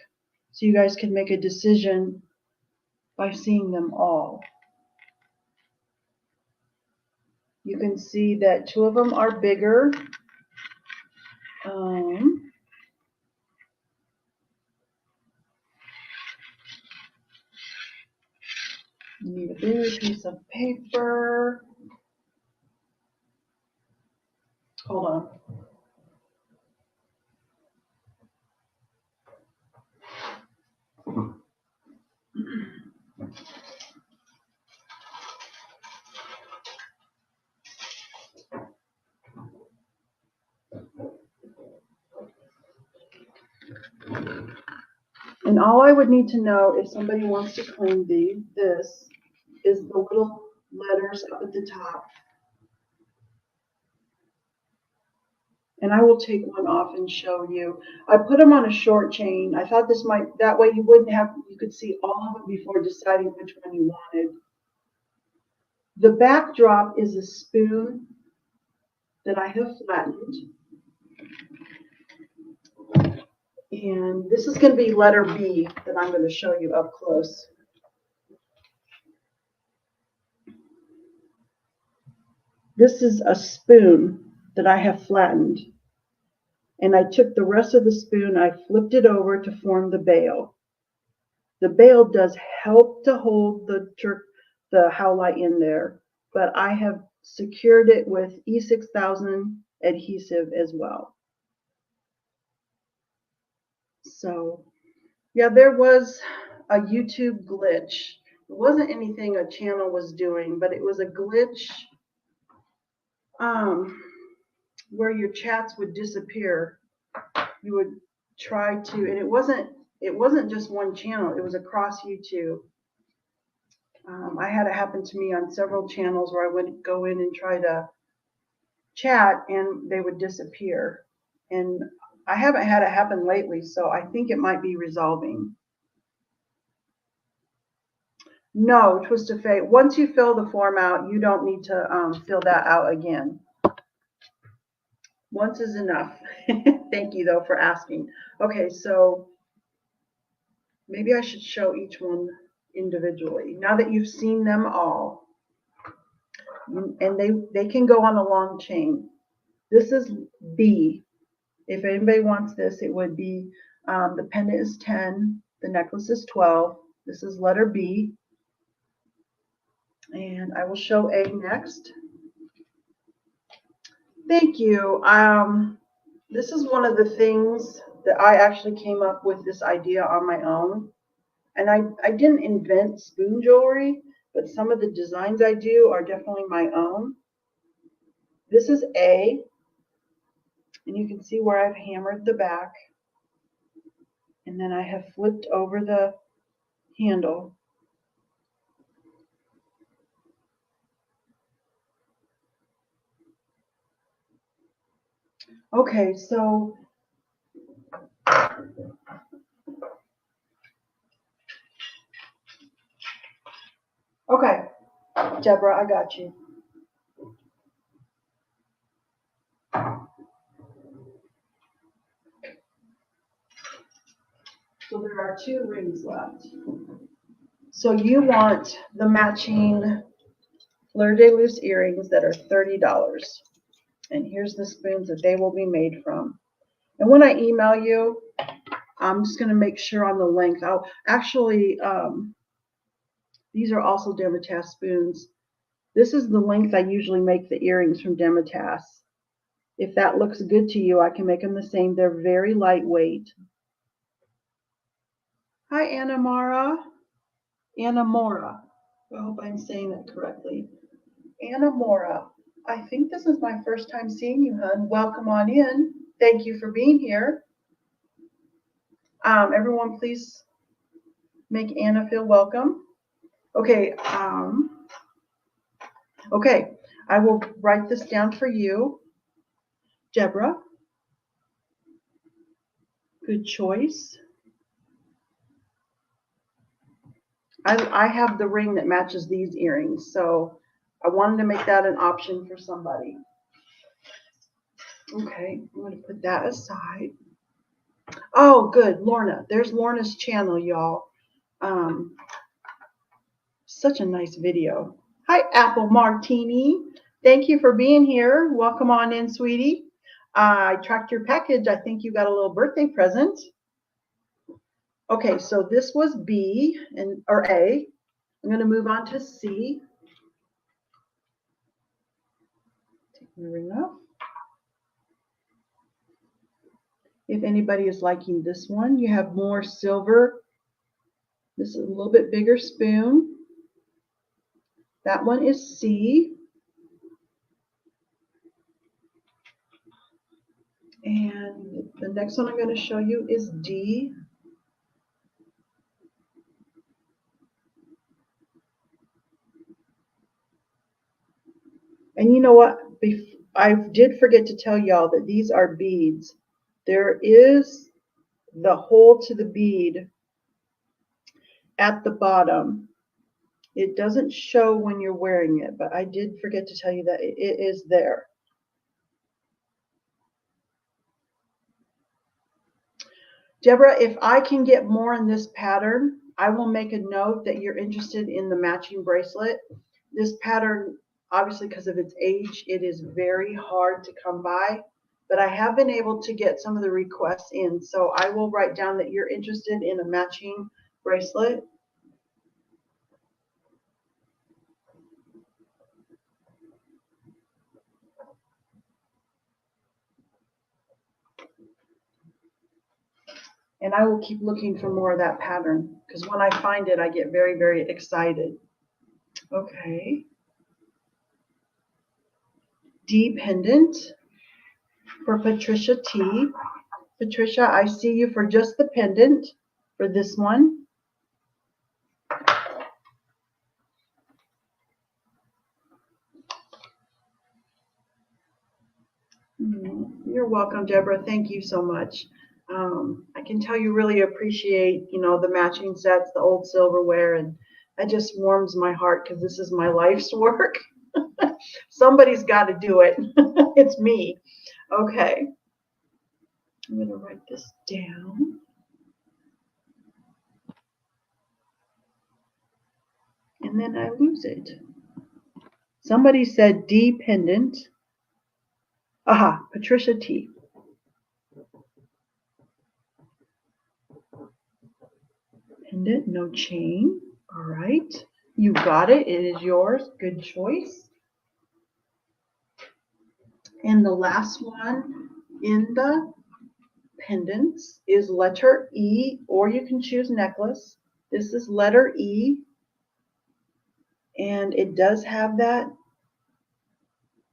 so you guys can make a decision by seeing them all. You can see that two of them are bigger. You need a bigger piece of paper. Hold on. And all I would need to know if somebody wants to claim this is the little letters up at the top. And I will take one off and show you. I put them on a short chain. I thought this might, that way you wouldn't have, you could see all of them before deciding which one you wanted. The backdrop is a spoon that I have flattened. And this is going to be letter B that I'm going to show you up close. This is a spoon that I have flattened. And I took the rest of the spoon, I flipped it over to form the bail. The bail does help to hold the howlite in there, but I have secured it with E6000 adhesive as well. So, yeah, there was a YouTube glitch. It wasn't anything a channel was doing, but it was a glitch where your chats would disappear. You would try to, and it wasn't just one channel, it was across YouTube. I had it happen to me on several channels where I would go in and try to chat and they would disappear. And I haven't had it happen lately, so I think it might be resolving. No, Twist of Fate. Once you fill the form out, you don't need to fill that out again. Once is enough. Thank you, though, for asking. Okay, so maybe I should show each one individually. Now that you've seen them all, and they can go on a long chain. This is B. If anybody wants this, it would be the pendant is 10, the necklace is 12. This is letter B. And I will show A next. Thank you. This is one of the things that I actually came up with this idea on my own. And I didn't invent spoon jewelry, but some of the designs I do are definitely my own. This is A, and you can see where I've hammered the back. And then I have flipped over the handle. Okay, so okay, Deborah, I got you. So there are 2 rings left. So you want the matching Fleur de Luce earrings that are $30. And here's the spoons that they will be made from. And when I email you, I'm just going to make sure on the length. I'll actually, these are also Dematas spoons. This is the length I usually make the earrings from Dematas. If that looks good to you, I can make them the same. They're very lightweight. Hi, Anna Mora. Anna Mora. I hope I'm saying that correctly. Anna Mora. I think this is my first time seeing you, hon. Welcome on in. Thank you for being here. Everyone, please make Anna feel welcome. Okay. Okay. I will write this down for you. Deborah. Good choice. I have the ring that matches these earrings, so I wanted to make that an option for somebody. Okay, I'm going to put that aside. Oh, good, Lorna. There's Lorna's channel, y'all. Such a nice video. Hi, Apple Martini. Thank you for being here. Welcome on in, sweetie. I tracked your package. I think you got a little birthday present. Okay, so this was B or A. I'm going to move on to C. Take my ring off. If anybody is liking this one, you have more silver. This is a little bit bigger spoon. That one is C. And the next one I'm going to show you is D. And you know what? I did forget to tell y'all that these are beads. There is the hole to the bead at the bottom. It doesn't show when you're wearing it, but I did forget to tell you that it is there. Deborah, if I can get more in this pattern, I will make a note that you're interested in the matching bracelet. This pattern, obviously because of its age, it is very hard to come by, but I have been able to get some of the requests in. So I will write down that you're interested in a matching bracelet. And I will keep looking for more of that pattern because when I find it, I get very, very excited. Okay. D pendant for Patricia T. Patricia, I see you for just the pendant for this one. You're welcome, Deborah. Thank you so much. I can tell you really appreciate, the matching sets, the old silverware, and that just warms my heart because this is my life's work. Somebody's got to do it. It's me. Okay. I'm going to write this down. And then I lose it. Somebody said D pendant. Aha, Patricia T. Pendant, no chain. All right. You got it. It is yours. Good choice. And the last one in the pendants is letter E, or you can choose necklace. This is letter E, and it does have that.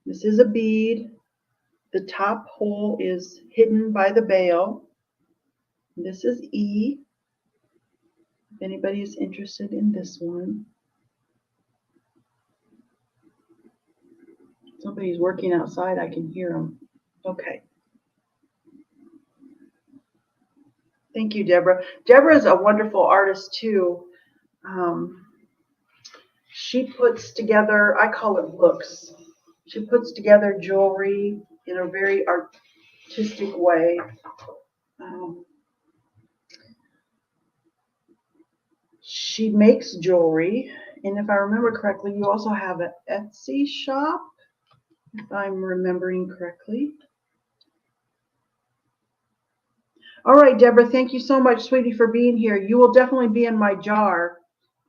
This is a bead. The top hole is hidden by the bail. This is E, if anybody is interested in this one. Somebody's working outside. I can hear them. Okay. Thank you, Deborah. Deborah is a wonderful artist, too. She puts together, I call it looks. She puts together jewelry in a very artistic way. She makes jewelry, and if I remember correctly, you also have an Etsy shop, if I'm remembering correctly. All right, Deborah, thank you so much, sweetie, for being here. You will definitely be in my jar.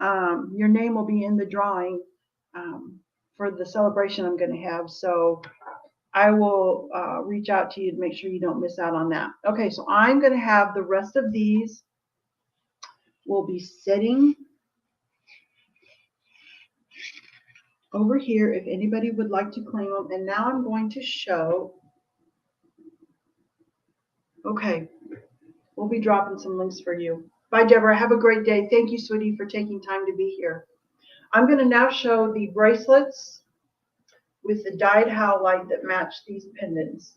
Your name will be in the drawing for the celebration I'm going to have. So I will reach out to you to make sure you don't miss out on that. Okay, so I'm going to have the rest of these. We'll be sitting over here if anybody would like to claim them. And now I'm going to show. Okay, we'll be dropping some links for you. Bye, Deborah. Have a great day. Thank you, sweetie, for taking time to be here. I'm going to now show the bracelets with the dyed howlite that match these pendants.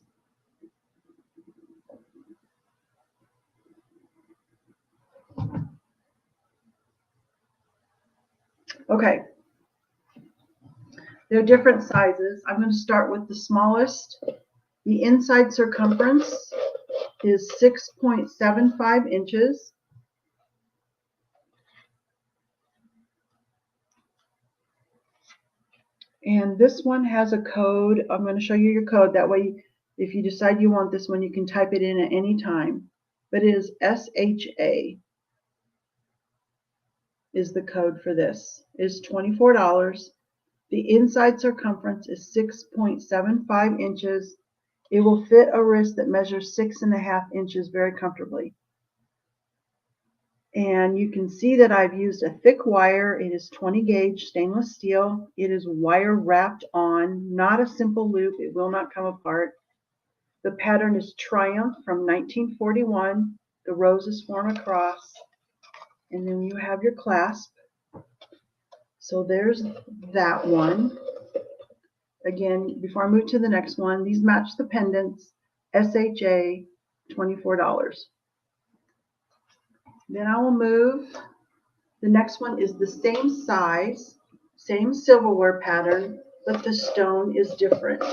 Okay, they're different sizes. I'm going to start with the smallest. The inside circumference is 6.75 inches. And this one has a code. I'm going to show you your code. That way, if you decide you want this one, you can type it in at any time. But it is SHA is the code for this. It's $24. The inside circumference is 6.75 inches. It will fit a wrist that measures 6.5 inches very comfortably. And you can see that I've used a thick wire. It is 20 gauge stainless steel. It is wire wrapped on, not a simple loop. It will not come apart. The pattern is Triumph from 1941. The roses form a cross. And then you have your clasp. So there's that one. Again, before I move to the next one, these match the pendants. SHA, $24. Then I will move. The next one is the same size, same silverware pattern, but the stone is different.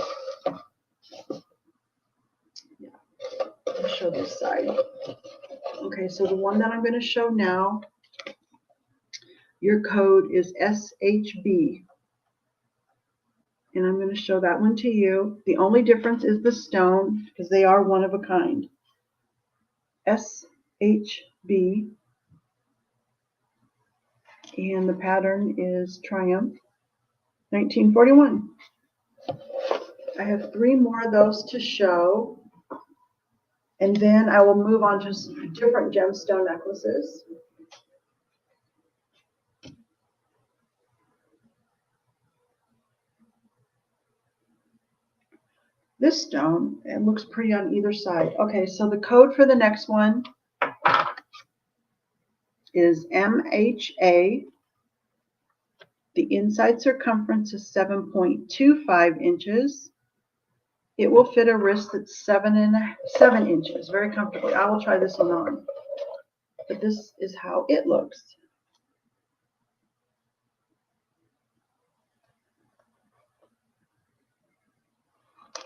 Yeah, I'll show this side. Okay, so the one that I'm going to show now, your code is SHB. And I'm going to show that one to you. The only difference is the stone, because they are one of a kind. SHB. And the pattern is Triumph, 1941. I have 3 more of those to show. And then I will move on to some different gemstone necklaces. This stone, it looks pretty on either side. Okay, so the code for the next one is MHA. The inside circumference is 7.25 inches. It will fit a wrist that's 7 inches, very comfortably. I will try this one on. But this is how it looks.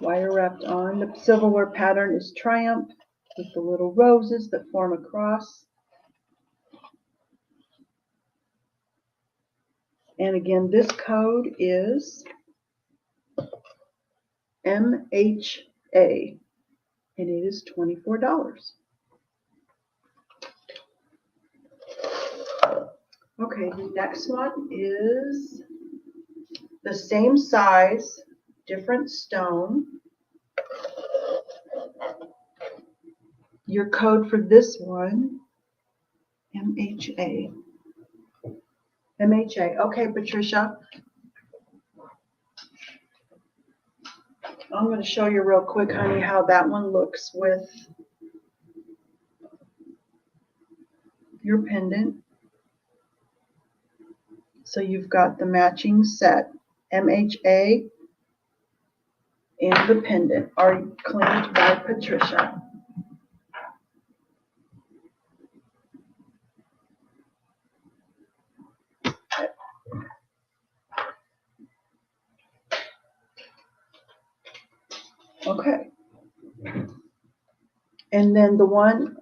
Wire wrapped on. The silverware pattern is Triumph with the little roses that form a cross. And again, this code is MHA, and it is $24. Okay, the next one is the same size, different stone. Your code for this one, MHA. MHA. Okay, Patricia. I'm going to show you real quick, honey, how that one looks with your pendant. So you've got the matching set, MHA and the pendant are claimed by Patricia. Okay. And then the one,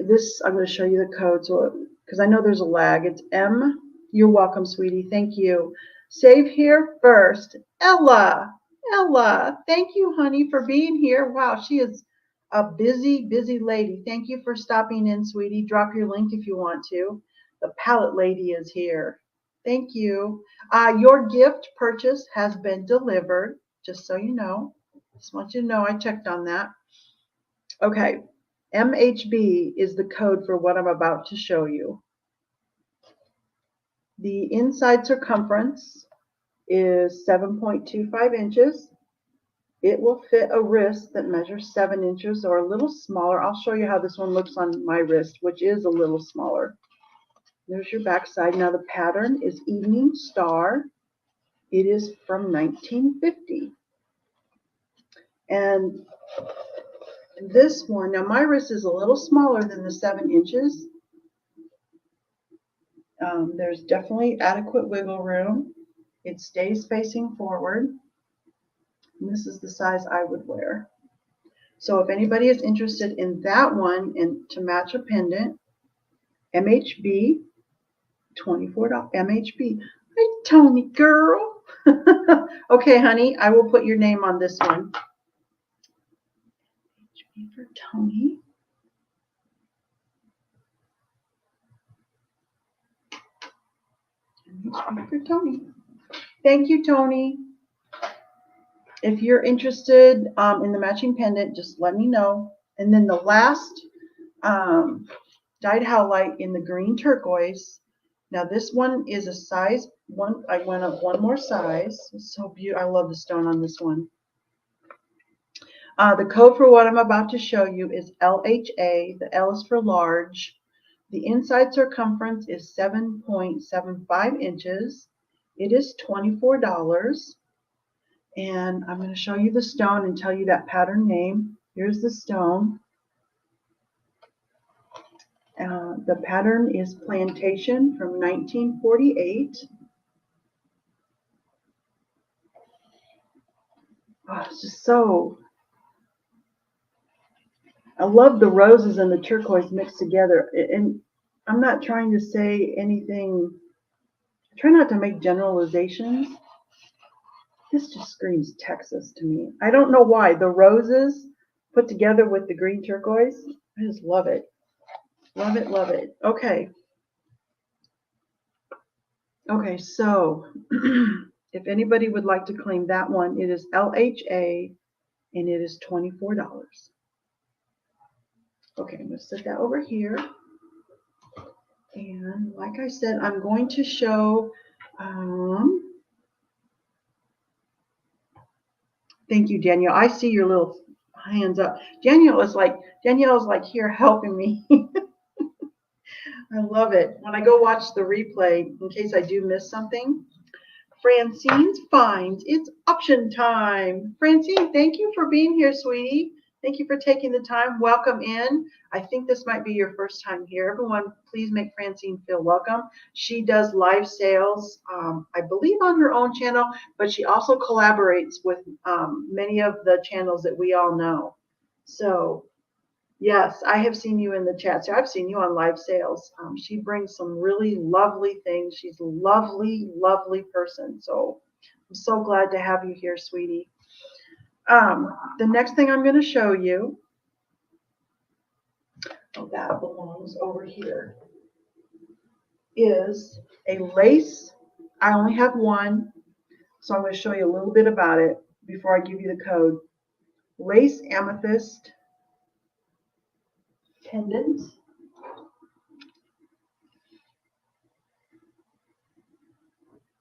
this, I'm going to show you the code, so because I know there's a lag. It's M. You're welcome, sweetie. Thank you. Save here first. Ella. Ella. Thank you, honey, for being here. Wow, she is a busy, busy lady. Thank you for stopping in, sweetie. Drop your link if you want to. The palette lady is here. Thank you. Your gift purchase has been delivered, just so you know. Just want you to know I checked on that. Okay. MHB is the code for what I'm about to show you. The inside circumference is 7.25 inches. It will fit a wrist that measures 7 inches or a little smaller. I'll show you how this one looks on my wrist, which is a little smaller. There's your back side. Now the pattern is Evening Star. It is from 1950. And this one, now my wrist is a little smaller than the 7 inches. There's definitely adequate wiggle room. It stays facing forward. And this is the size I would wear. So if anybody is interested in that one and to match a pendant, MHB, $24. MHB. Hi, Tony girl. Okay, honey, I will put your name on this one. MHB for Tony. MHB for Tony. Thank you, Tony. If you're interested in the matching pendant, just let me know. And then the last dyed howlite in the green turquoise. Now this one is a size one. I went up one more size. It's so beautiful. I love the stone on this one. The code for what I'm about to show you is LHA. The L is for large. The inside circumference is 7.75 inches. It is $24. And I'm going to show you the stone and tell you that pattern name. Here's the stone. The pattern is Plantation from 1948. Oh, it's just so, I love the roses and the turquoise mixed together. And I'm not trying to say anything, I try not to make generalizations. This just screams Texas to me. I don't know why. The roses put together with the green turquoise, I just love it. Love it, love it. Okay. Okay, so if anybody would like to claim that one, it is LHA and it is $24. Okay, I'm going to set that over here. And like I said, I'm going to show, thank you, Danielle. I see your little hands up. Danielle is like here helping me. I love it. When I go watch the replay, in case I do miss something, Francine's Finds. It's auction time. Francine, thank you for being here, sweetie. Thank you for taking the time. Welcome in. I think this might be your first time here. Everyone, please make Francine feel welcome. She does live sales, I believe on her own channel, but she also collaborates with many of the channels that we all know. So yes, I have seen you in the chat. So I've seen you on live sales. She brings some really lovely things. She's a lovely, lovely person. So I'm so glad to have you here, sweetie. The next thing I'm going to show you, oh, that belongs over here, is a lace. I only have one, so I'm going to show you a little bit about it before I give you the code. Lace amethyst pendant.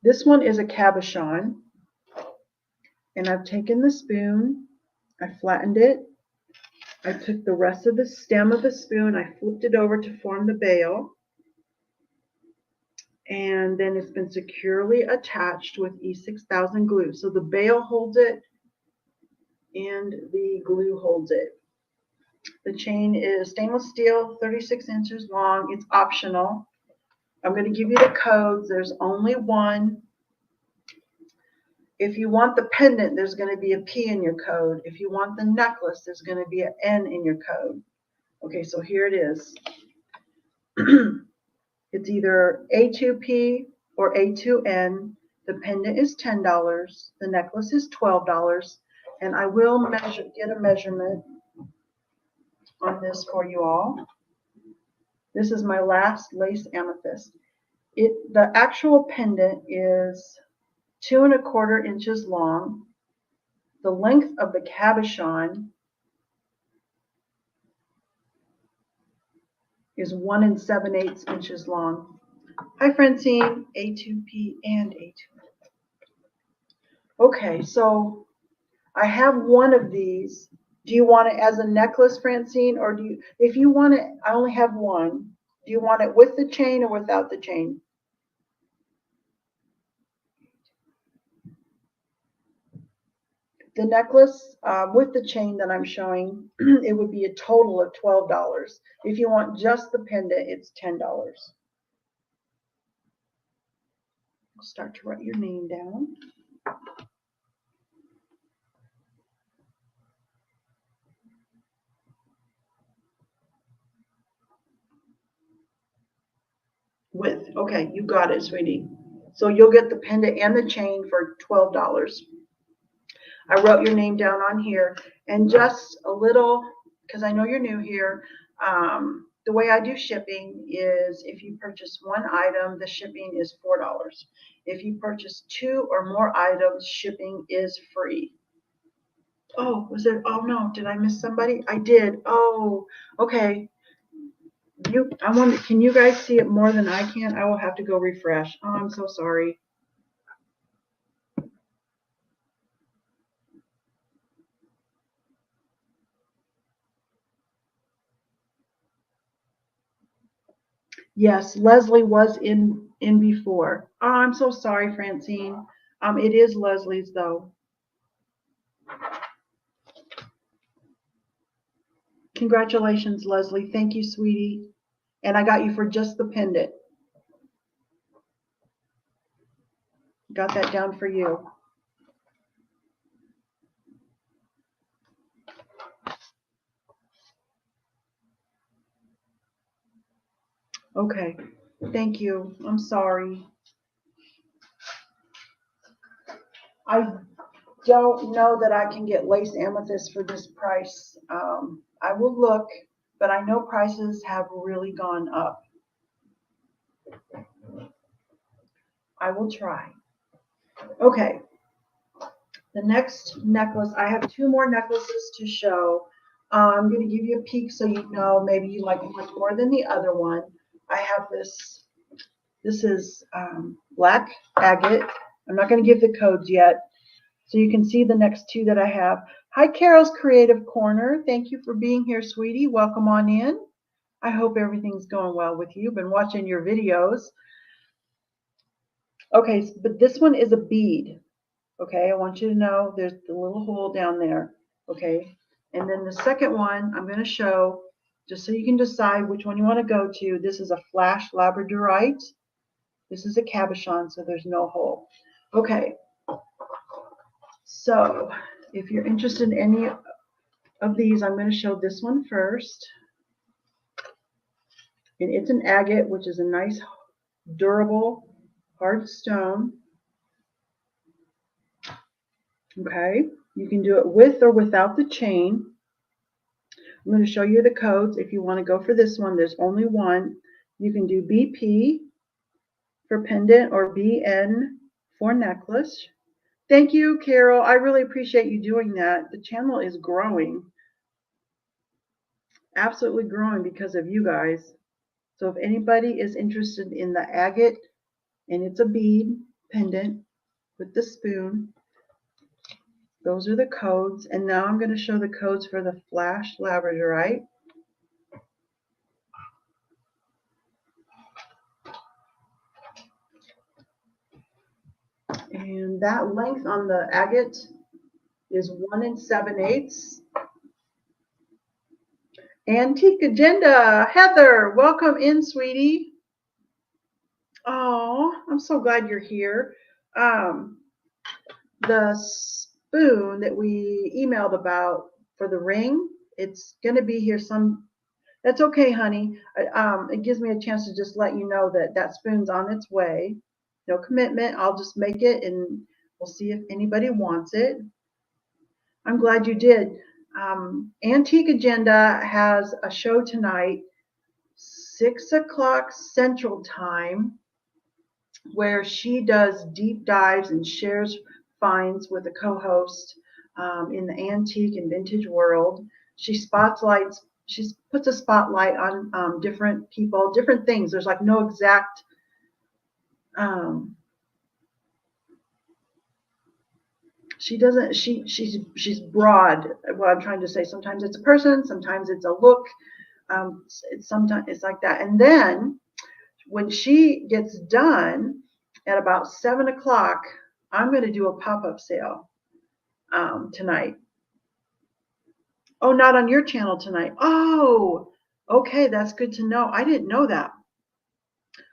This one is a cabochon, and I've taken the spoon, I flattened it, I took the rest of the stem of the spoon, I flipped it over to form the bail, and then it's been securely attached with E6000 glue. So the bail holds it and the glue holds it. The chain is stainless steel, 36 inches long. It's optional. I'm going to give you the codes. There's only one. If you want the pendant, there's going to be a P in your code. If you want the necklace, there's going to be an N in your code. Okay, so here it is. It's either A2P or A2N. The pendant is $10. The necklace is $12. And I will get a measurement on this for you all. This is my last lace amethyst. The actual pendant is 2 1/4 inches long. The length of the cabochon is 1 7/8 inches long. Hi, Francine, A2P and A2. Okay, so I have one of these. Do you want it as a necklace, Francine, or if you want it, I only have one. Do you want it with the chain or without the chain? The necklace with the chain that I'm showing, it would be a total of $12. If you want just the pendant, it's $10. I'll start to write your name down. With, okay, you got it, sweetie. So you'll get the pendant and the chain for $12. I wrote your name down on here, and just a little, because I know you're new here, the way I do shipping is if you purchase one item, the shipping is $4. If you purchase 2 or more items, shipping is free. Oh, was it? Oh no, did I miss somebody? I did. Oh, okay. Can you guys see it more than I can? I will have to go refresh. Oh, I'm so sorry. Yes, Leslie was in before. Oh, I'm so sorry, Francine. It is Leslie's though. Congratulations, Leslie. Thank you, sweetie. And I got you for just the pendant. Got that down for you. Okay. Thank you. I'm sorry. I don't know that I can get lace amethyst for this price. I will look, but I know prices have really gone up. I will try. Okay. The next necklace, I have 2 more necklaces to show. I'm going to give you a peek so you know maybe you like one more than the other one. I have this. This is black agate. I'm not going to give the codes yet, so you can see the next 2 that I have. Hi, Carol's Creative Corner. Thank you for being here, sweetie. Welcome on in. I hope everything's going well with you. Been watching your videos. Okay, but this one is a bead. Okay, I want you to know there's the little hole down there. Okay, and then the second one I'm going to show, just so you can decide which one you want to go to. This is a flash labradorite. This is a cabochon, so there's no hole. Okay, so if you're interested in any of these, I'm going to show this one first. And it's an agate, which is a nice, durable, hard stone. Okay. You can do it with or without the chain. I'm going to show you the codes. If you want to go for this one, there's only one. You can do BP for pendant or BN for necklace. Thank you, Carol. I really appreciate you doing that. The channel is growing. Absolutely growing because of you guys. So if anybody is interested in the agate, and it's a bead pendant with the spoon, those are the codes. And now I'm going to show the codes for the flash labradorite. And that length on the agate is 1 7/8. Antique Agenda, Heather, welcome in, sweetie. Oh, I'm so glad you're here. The spoon that we emailed about for the ring, it's going to be here some. That's okay, honey. It gives me a chance to just let you know that that spoon's on its way. No commitment. I'll just make it, and we'll see if anybody wants it. I'm glad you did. Antique Agenda has a show tonight, 6 o'clock Central Time, where she does deep dives and shares finds with a co-host in the antique and vintage world. She puts a spotlight on different people, different things. There's like no exact she's broad. What I'm trying to say, sometimes it's a person, sometimes it's a look, sometimes it's like that. And then when she gets done at about 7 o'clock, I'm going to do a pop-up sale tonight. Oh, not on your channel tonight. Oh, okay, that's good to know. I didn't know that.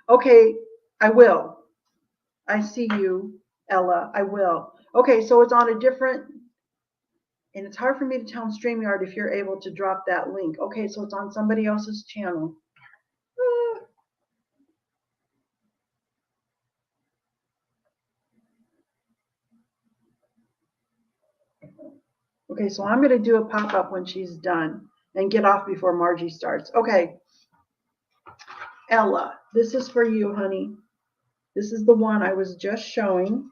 Okay, I will. I see you, Ella. I will. Okay, so it's on a different, and it's hard for me to tell on StreamYard if you're able to drop that link. Okay, so it's on somebody else's channel. Okay, so I'm going to do a pop-up when she's done and get off before Margie starts. Okay, Ella, this is for you, honey. This is the one I was just showing.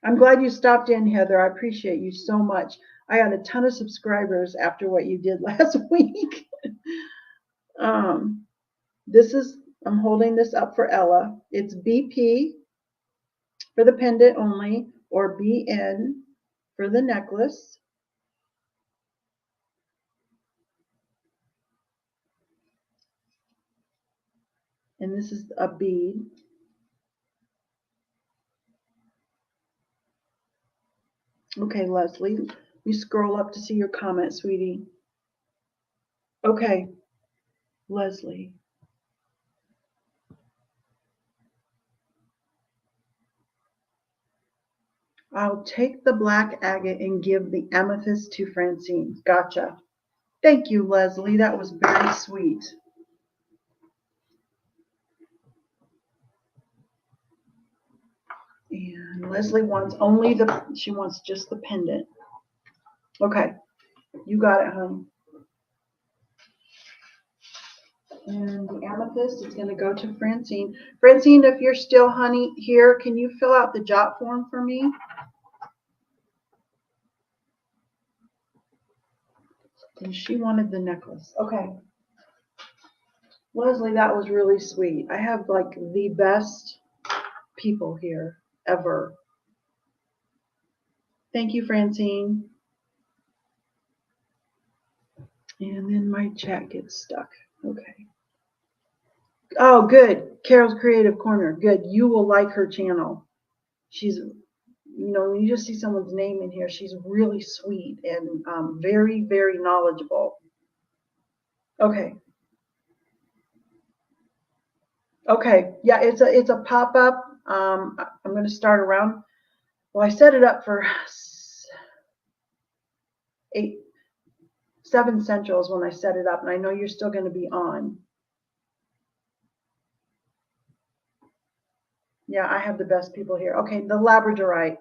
I'm glad you stopped in, Heather. I appreciate you so much. I had a ton of subscribers after what you did last week. I'm holding this up for Ella. It's BP for the pendant only, or BN for the necklace. And this is a bead. Okay, Leslie, you scroll up to see your comment, sweetie. Okay, Leslie. I'll take the black agate and give the amethyst to Francine. Gotcha. Thank you, Leslie. That was very sweet. And Leslie wants she wants just the pendant. Okay, you got it, honey. And the amethyst is going to go to Francine. Francine, if you're still, honey, here, can you fill out the jot form for me? And she wanted the necklace. Okay. Leslie, that was really sweet. I have like the best people here ever. Thank you, Francine. And then my chat gets stuck. Okay. Oh, good. Carol's Creative Corner. Good. You will like her channel. She's, when you just see someone's name in here, she's really sweet and very, very knowledgeable. Okay. Okay. Yeah, it's a pop-up. I'm going to start around. Well, I set it up for 7 Central is when I set it up, and I know you're still going to be on. Yeah, I have the best people here. Okay, the labradorite.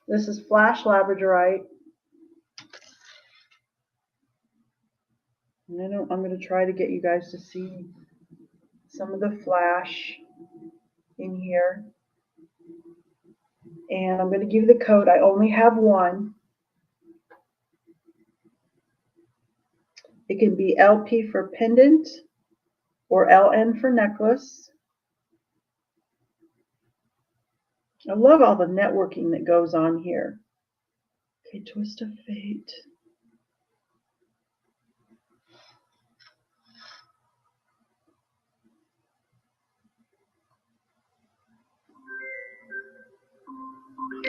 This is Flash Labradorite. And I'm going to try to get you guys to see some of the flash in here. And I'm going to give you the code. I only have one. It can be LP for pendant or LN for necklace. I love all the networking that goes on here. Okay, Twist of Fate.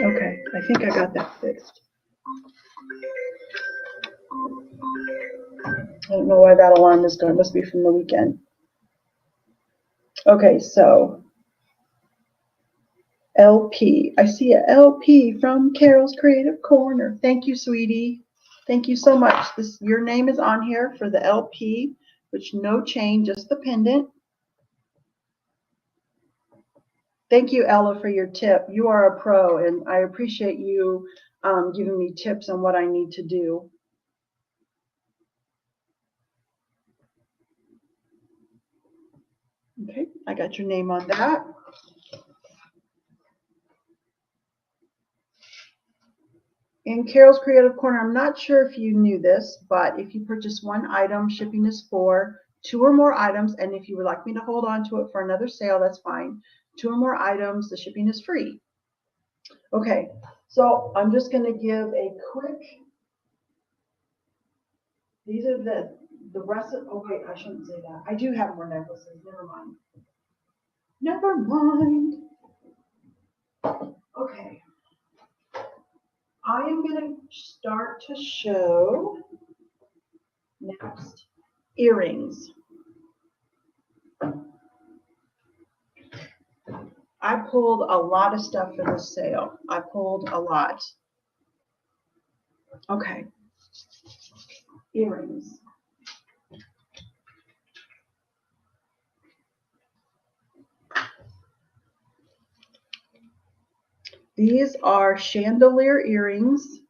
Okay, I think I got that fixed. I don't know why that alarm is going. It must be from the weekend. Okay, so LP. I see a LP from Carol's Creative Corner. Thank you, sweetie. Thank you so much. Your name is on here for the LP, which no chain, just the pendant. Thank you, Ella, for your tip. You are a pro, and I appreciate you giving me tips on what I need to do. Okay, I got your name on that. In Carol's Creative Corner, I'm not sure if you knew this, but if you purchase one item, shipping is for 2 or more items, and if you would like me to hold on to it for another sale, that's fine. 2 or more items, the shipping is free. Okay, so I'm just going to give a quick, these are the rest of, oh wait, I shouldn't say that. I do have more necklaces, never mind. Never mind. Okay. I am going to start to show next earrings. I pulled a lot of stuff for this sale. I pulled a lot. Okay. Earrings. These are chandelier earrings.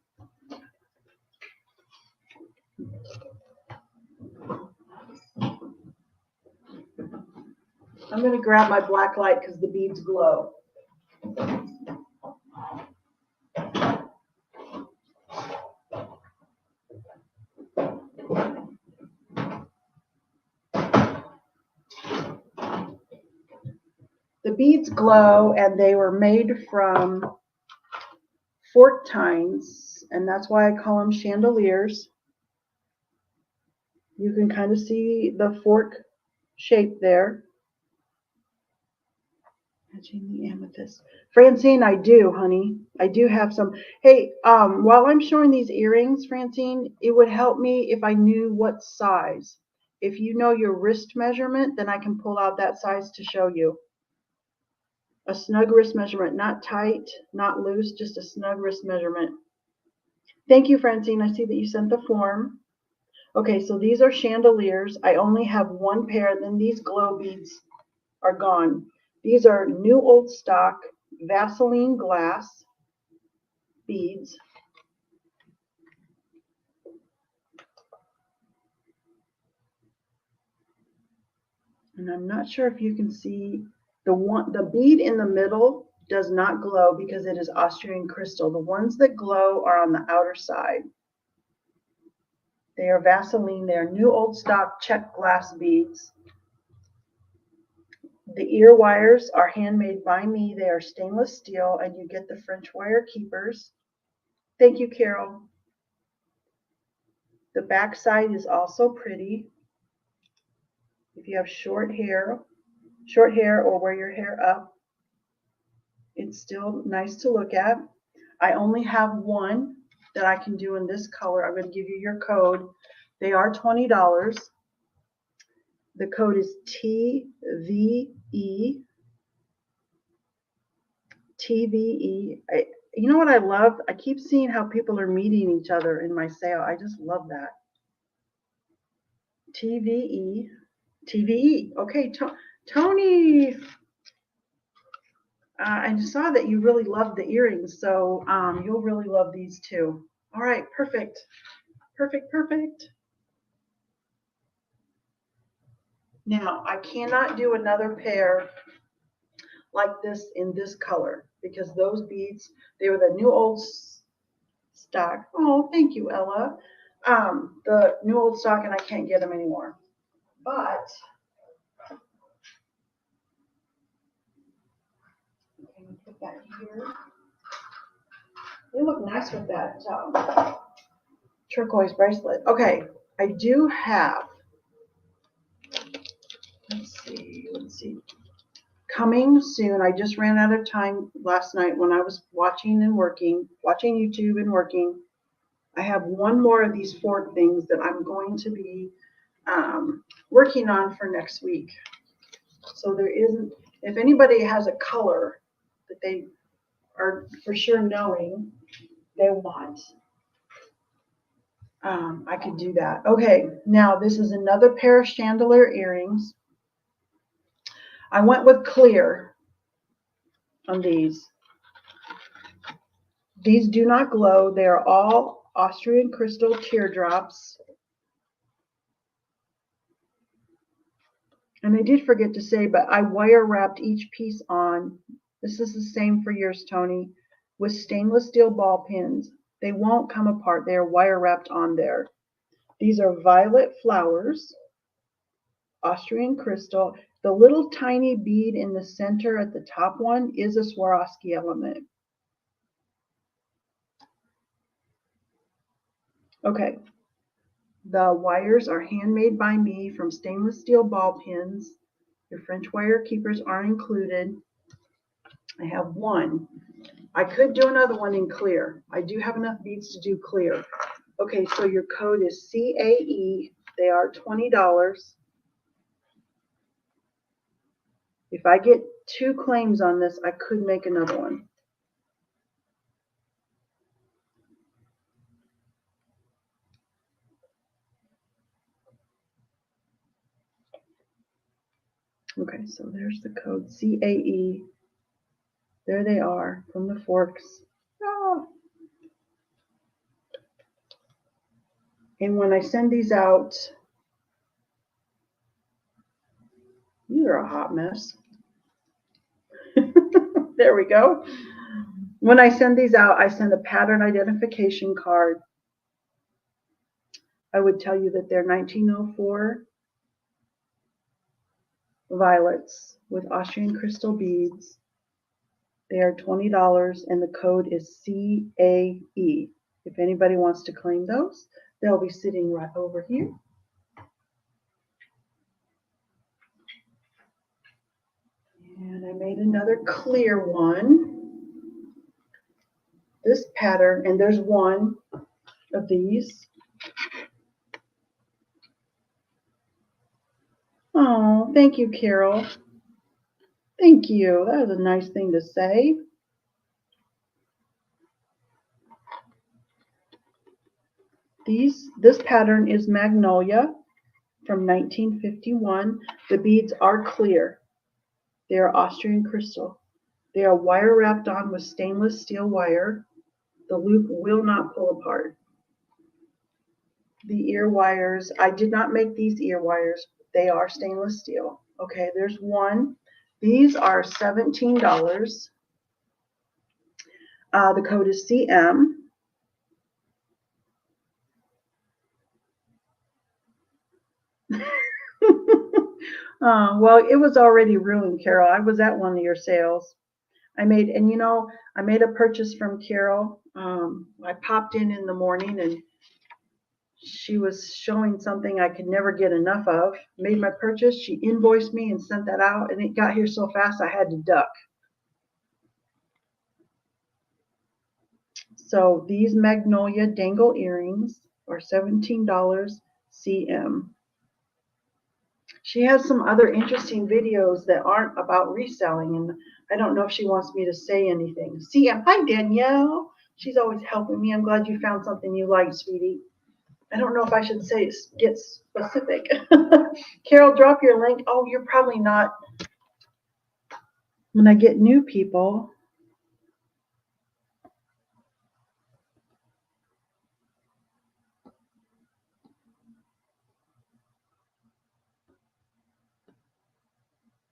I'm going to grab my black light because the beads glow. The beads glow, and they were made from fork tines, and that's why I call them chandeliers. You can kind of see the fork shape there. Matching the amethyst. Francine, I do, honey. I do have some. Hey, while I'm showing these earrings, Francine, it would help me if I knew what size. If you know your wrist measurement, then I can pull out that size to show you. A snug wrist measurement, not tight, not loose, just a snug wrist measurement. Thank you, Francine. I see that you sent the form. Okay, so these are chandeliers. I only have one pair, then these glow beads are gone. These are new old stock Vaseline glass beads. And I'm not sure if you can see the bead in the middle does not glow because it is Austrian crystal. The ones that glow are on the outer side. They are Vaseline. They are new old stock check glass beads. The ear wires are handmade by me. They are stainless steel, and you get the French wire keepers. Thank you, Carol. The back side is also pretty. If you have short hair or wear your hair up, it's still nice to look at. I only have one that I can do in this color. I'm going to give you your code. They are $20. The code is TVE. TVE. You know what I love? I keep seeing how people are meeting each other in my sale. I just love that. TVE. TVE. Okay, Tony. I saw that you really loved the earrings, so you'll really love these too. All right, perfect. Perfect, perfect. Now, I cannot do another pair like this in this color because those beads, they were the new old stock. Oh, thank you, Ella. The new old stock, and I can't get them anymore. But I'm going to put that here. They look nice with that turquoise bracelet. Okay, I do have. Let's see. Coming soon. I just ran out of time last night when I was watching YouTube and working. I have one more of these fork things that I'm going to be working on for next week. So there isn't, if anybody has a color that they are for sure knowing they want, I could do that. Okay, now this is another pair of chandelier earrings. I went with clear on these. These do not glow. They are all Austrian crystal teardrops. And I did forget to say, but I wire wrapped each piece on. This is the same for yours, Tony, with stainless steel ball pins. They won't come apart. They are wire wrapped on there. These are violet flowers, Austrian crystal. The little tiny bead in the center at the top one is a Swarovski element. Okay. The wires are handmade by me from stainless steel ball pins. Your French wire keepers are included. I have one. I could do another one in clear. I do have enough beads to do clear. Okay, so your code is CAE. They are $20. If I get 2 claims on this, I could make another one. Okay, so there's the code CAE. There they are from the forks. Oh. And when I send these out, these are a hot mess. There we go. When I send these out, I send a pattern identification card. I would tell you that they're 1904 violets with Austrian crystal beads. They are $20 and the code is CAE. If anybody wants to claim those, they'll be sitting right over here. And I made another clear one. This pattern, and there's one of these. Oh, thank you, Carol. Thank you. That was a nice thing to say. This pattern is Magnolia from 1951. The beads are clear. They are Austrian crystal. They are wire wrapped on with stainless steel wire. The loop will not pull apart. The ear wires, I did not make these ear wires. They are stainless steel. Okay, there's one. These are $17. The code is CM. Well, it was already ruined, Carol. I was at one of your sales. I made a purchase from Carol. I popped in the morning and she was showing something I could never get enough of. Made my purchase. She invoiced me and sent that out, and it got here so fast I had to duck. So these Magnolia dangle earrings are $17 CM. She has some other interesting videos that aren't about reselling, and I don't know if she wants me to say anything. CM, hi Danielle. She's always helping me. I'm glad you found something you like, sweetie. I don't know if I should say get specific. Carol, drop your link. Oh, you're probably not. when I get new people,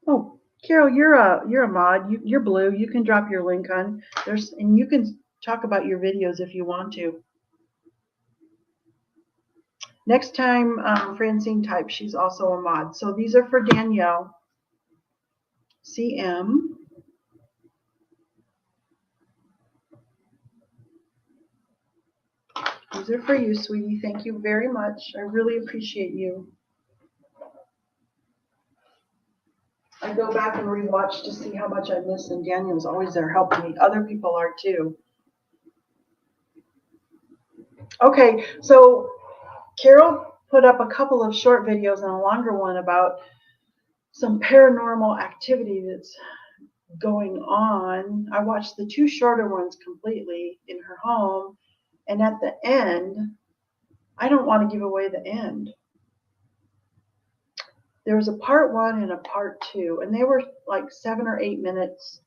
oh, Carol, you're a mod. You're blue. You can drop your link on and you can talk about your videos if you want to. Next time, Francine types. She's also a mod. So these are for Danielle. CM. These are for you, sweetie. Thank you very much. I really appreciate you. I go back and rewatch to see how much I miss, and Daniel's always there helping me. Other people are too. Okay, so Carol put up a couple of short videos and a longer one about some paranormal activity that's going on. I watched the two shorter ones completely in her home, and at the end, I don't want to give away the end. There was a part 1 and a part 2, and they were like 7 or 8 minutes.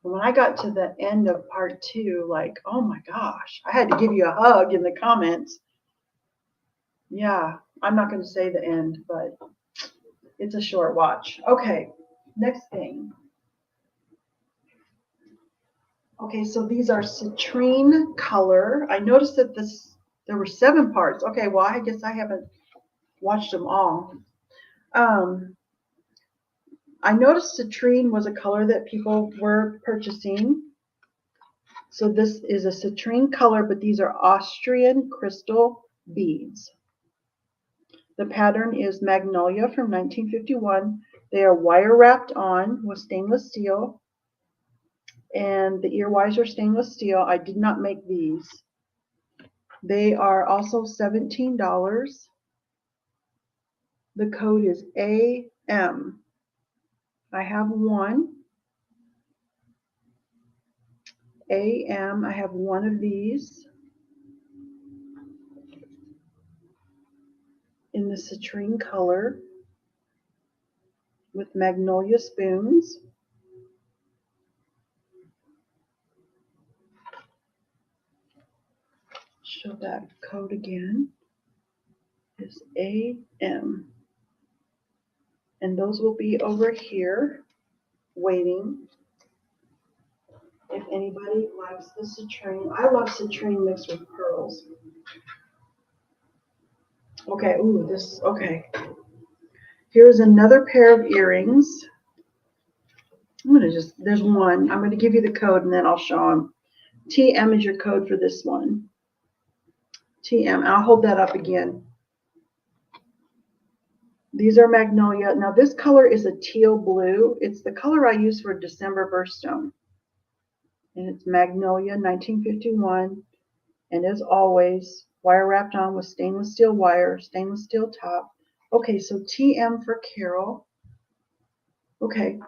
And when I got to the end of part 2, like, oh my gosh, I had to give you a hug in the comments. Yeah, I'm not going to say the end, but it's a short watch. Okay, next thing. Okay, so these are citrine color. I noticed that there were 7 parts. Okay, well, I guess I haven't watched them all. I noticed citrine was a color that people were purchasing. So this is a citrine color, but these are Austrian crystal beads. The pattern is Magnolia from 1951. They are wire wrapped on with stainless steel, and the ear wires are stainless steel. I did not make these. They are also $17. The code is AM. I have one. AM, I have one of these in the citrine color with magnolia spoons. Show that code again. Is AM. And those will be over here waiting. If anybody likes the citrine, I love citrine mixed with pearls. Okay, ooh, okay. Here's another pair of earrings. There's one. I'm going to give you the code and then I'll show them. TM is your code for this one. TM, I'll hold that up again. These are magnolia. Now this color is a teal blue. It's the color I use for December birthstone. And it's Magnolia 1951. And as always, wire wrapped on with stainless steel wire, stainless steel top. Okay, so TM for Carol. Okay,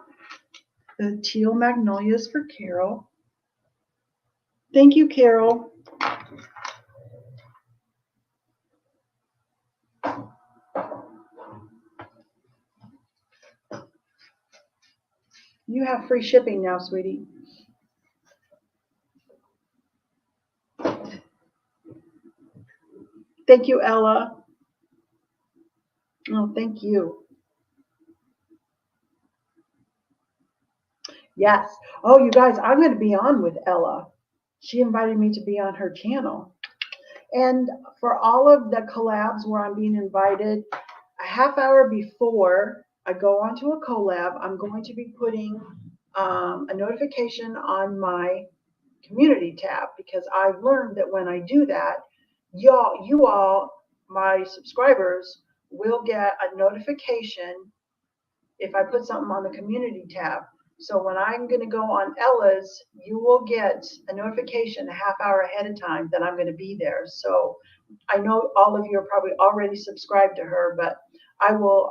the teal magnolias for Carol. Thank you, Carol. You have free shipping now, sweetie. Thank you, Ella. Oh, thank you. Yes. Oh, you guys, I'm going to be on with Ella. She invited me to be on her channel. And for all of the collabs where I'm being invited, a half hour before I go onto a collab, I'm going to be putting a notification on my community tab, because I've learned that when I do that, you all, my subscribers, will get a notification if I put something on the community tab. So when I'm going to go on Ella's, you will get a notification a half hour ahead of time that I'm going to be there. So I know all of you are probably already subscribed to her, but I will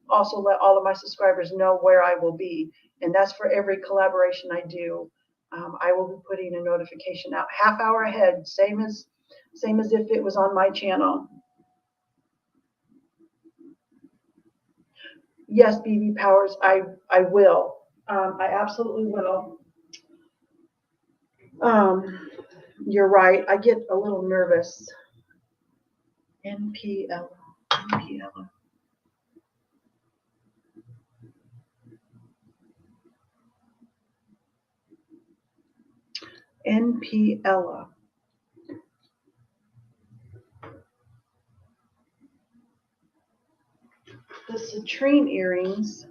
also let all of my subscribers know where I will be. And that's for every collaboration I do. I will be putting a notification out half hour ahead, same as if it was on my channel. Yes, BB Powers, I will. I absolutely will. You're right. I get a little nervous. NPL. NPL. NPL. The citrine earrings.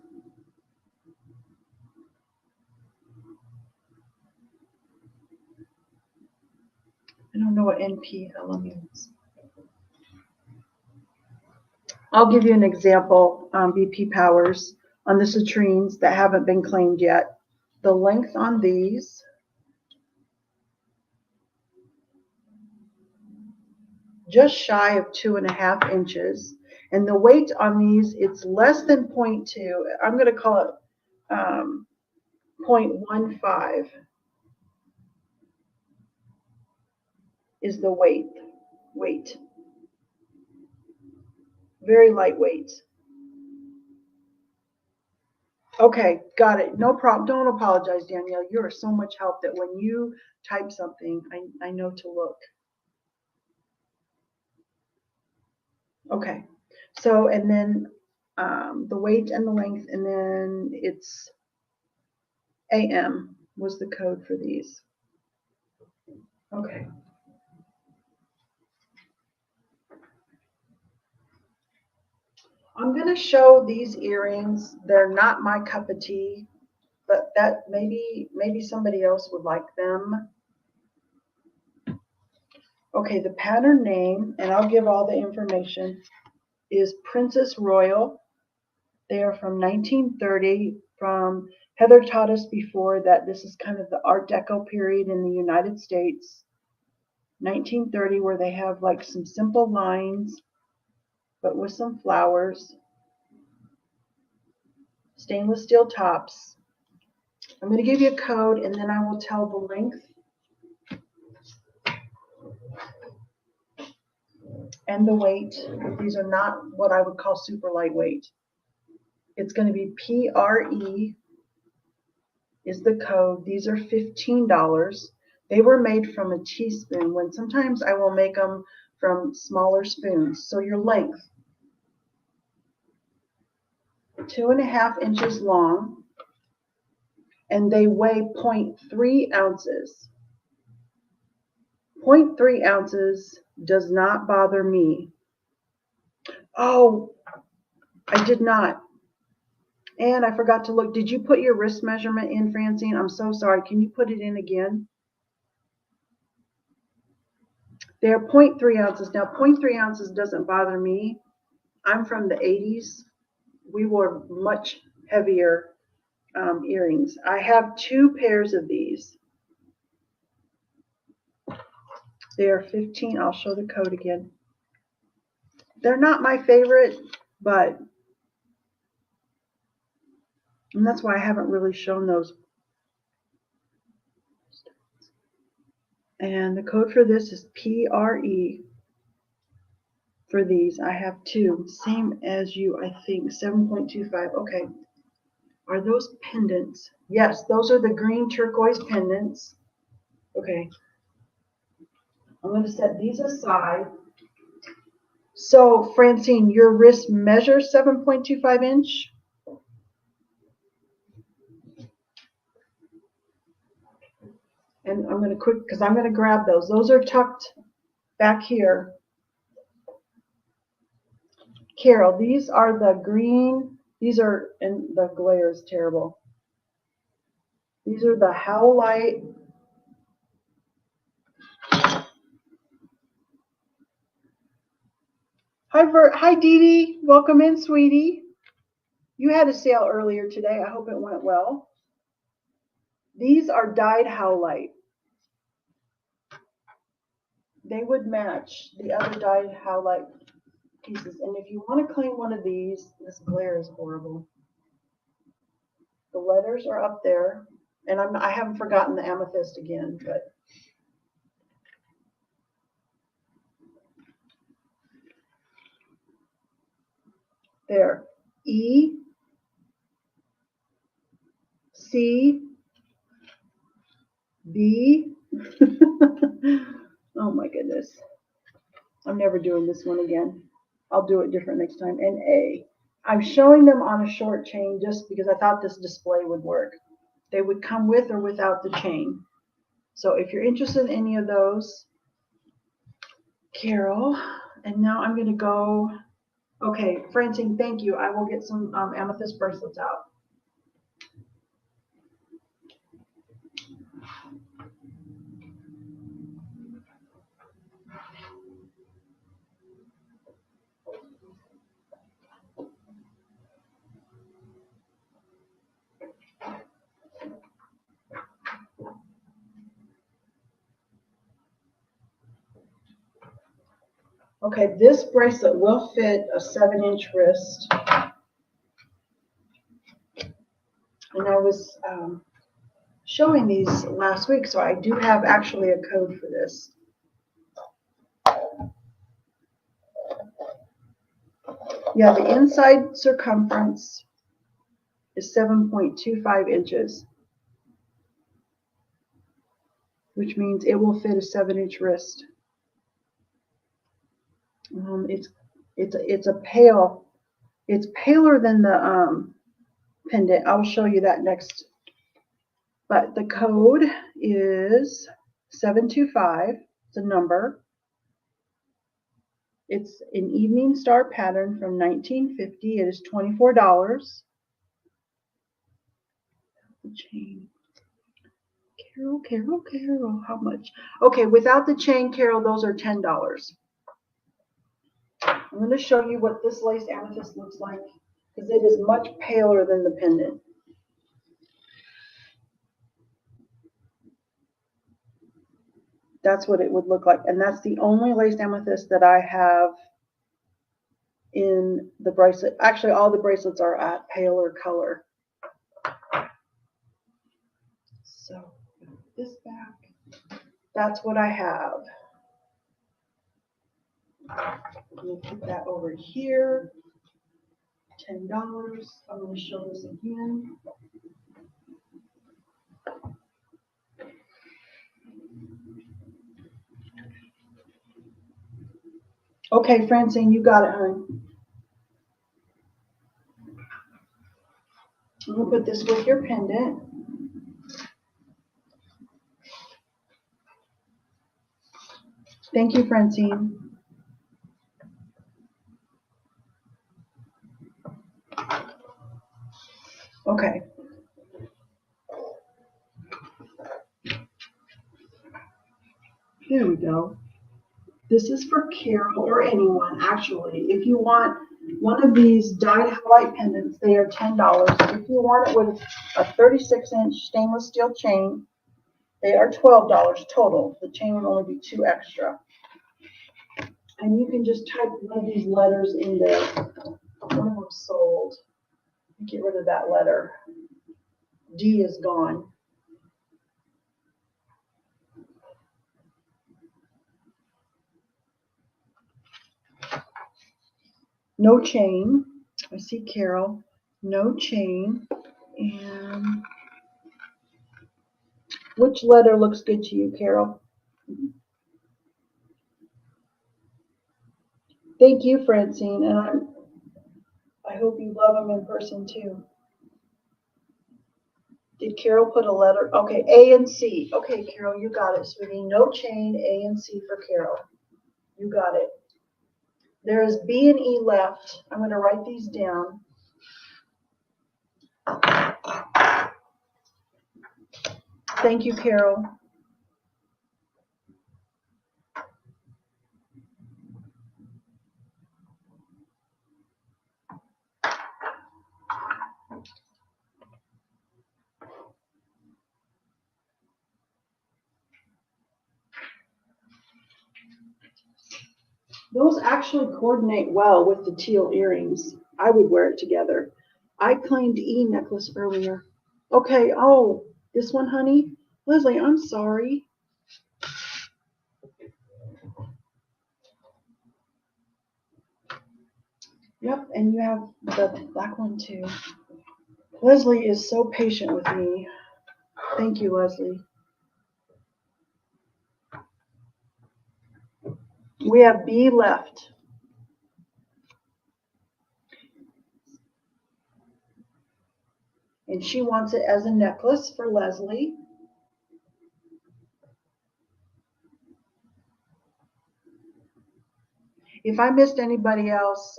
I don't know what NPL means. I'll give you an example, BP Powers, on the citrines that haven't been claimed yet. The length on these, just shy of 2.5 inches. And the weight on these, it's less than 0.2. I'm going to call it 0.15 is the weight. Very lightweight. Okay, got it. No problem. Don't apologize, Danielle. You are so much help that when you type something, I know to look. Okay, so and then the weight and the length, and then it's AM was the code for these. Okay. I'm going to show these earrings. They're not my cup of tea, but that maybe somebody else would like them. Okay, the pattern name, and I'll give all the information, is Princess Royal. They are from 1930. From Heather taught us before that this is kind of the Art Deco period in the United States. 1930, where they have like some simple lines, but with some flowers. Stainless steel tops. I'm going to give you a code, and then I will tell the length and the weight. These are not what I would call super lightweight. It's going to be PRE is the code. These are $15. They were made from a teaspoon, when sometimes I will make them from smaller spoons. So your length, 2.5 inches long, and they weigh 0.3 ounces. 0.3 ounces does not bother me. Oh, I did not. And I forgot to look. Did you put your wrist measurement in, Francine? I'm so sorry. Can you put it in again? They're 0.3 ounces. Now, 0.3 ounces doesn't bother me. I'm from the 80s. We wore much heavier earrings. I have 2 pairs of these. They are 15. I'll show the code again. They're not my favorite, but, and that's why I haven't really shown those. And the code for this is PRE. For these, I have 2, same as you, I think, 7.25. Okay. Are those pendants? Yes, those are the green turquoise pendants. Okay. I'm going to set these aside. So, Francine, your wrist measures 7.25 inch? And I'm going to quick, because I'm going to grab those. Those are tucked back here. Carol, these are the green. These are, and the glare is terrible. These are the Howlite. Hi, Dee Dee. Welcome in, sweetie. You had a sale earlier today. I hope it went well. These are dyed Howlite. They would match the other dyed Howlite pieces. And if you want to claim one of these, this glare is horrible. The letters are up there. And I haven't forgotten the amethyst again, but there. C, B. Oh my goodness. I'm never doing this one again. I'll do it different next time. And A. I'm showing them on a short chain just because I thought this display would work. They would come with or without the chain. So if you're interested in any of those, Carol. And now I'm going to go. Okay, Francine, thank you. I will get some amethyst bracelets out. Okay, this bracelet will fit a 7-inch wrist. And I was showing these last week, so I do have actually a code for this. Yeah, the inside circumference is 7.25 inches, which means it will fit a 7-inch wrist. It's paler than the pendant. I will show you that next. But the code is 725. It's a number. It's an evening star pattern from 1950. It is $24. The chain. Carol, how much? Okay, without the chain, Carol, those are $10. I'm going to show you what this lace amethyst looks like because it is much paler than the pendant. That's what it would look like. And that's the only lace amethyst that I have in the bracelet. Actually, all the bracelets are at paler color. So, this back, that's what I have. We'll put that over here. $10. I'm going to show this again. Okay, Francine, you got it, hon. I'm going to put this with your pendant. Thank you, Francine. Okay. Here we go. This is for Carol or anyone, actually. If you want one of these dyed highlight pendants, they are $10. If you want it with a 36-inch stainless steel chain, they are $12 total. The chain would only be $2 extra. And you can just type one of these letters in there. One of them sold. Get rid of that letter. D is gone. No chain. I see Carol. No chain. And which letter looks good to you, Carol? Thank you, Francine. And I hope you love them in person too. Did Carol put a letter? Okay, A and C. Okay, Carol, you got it, sweetie. No chain, A and C for Carol. You got it. There is B and E left. I'm going to write these down. Thank you, Carol. Those actually coordinate well with the teal earrings. I would wear it together. I claimed E necklace earlier. Okay, oh, this one, honey? Leslie, I'm sorry. Yep, and you have the black one too. Leslie is so patient with me. Thank you, Leslie. We have B left. And she wants it as a necklace for Leslie. If I missed anybody else,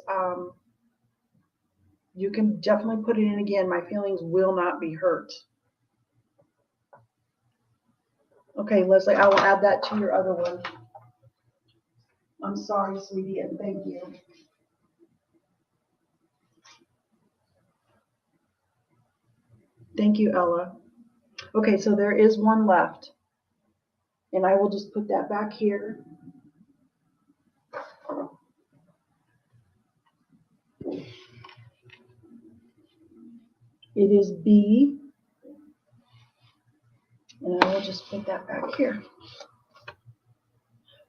you can definitely put it in again. My feelings will not be hurt. Okay, Leslie, I will add that to your other one. I'm sorry, sweetie, and thank you. Thank you, Ella. Okay, so there is one left. And I will just put that back here. It is B. And I will just put that back here.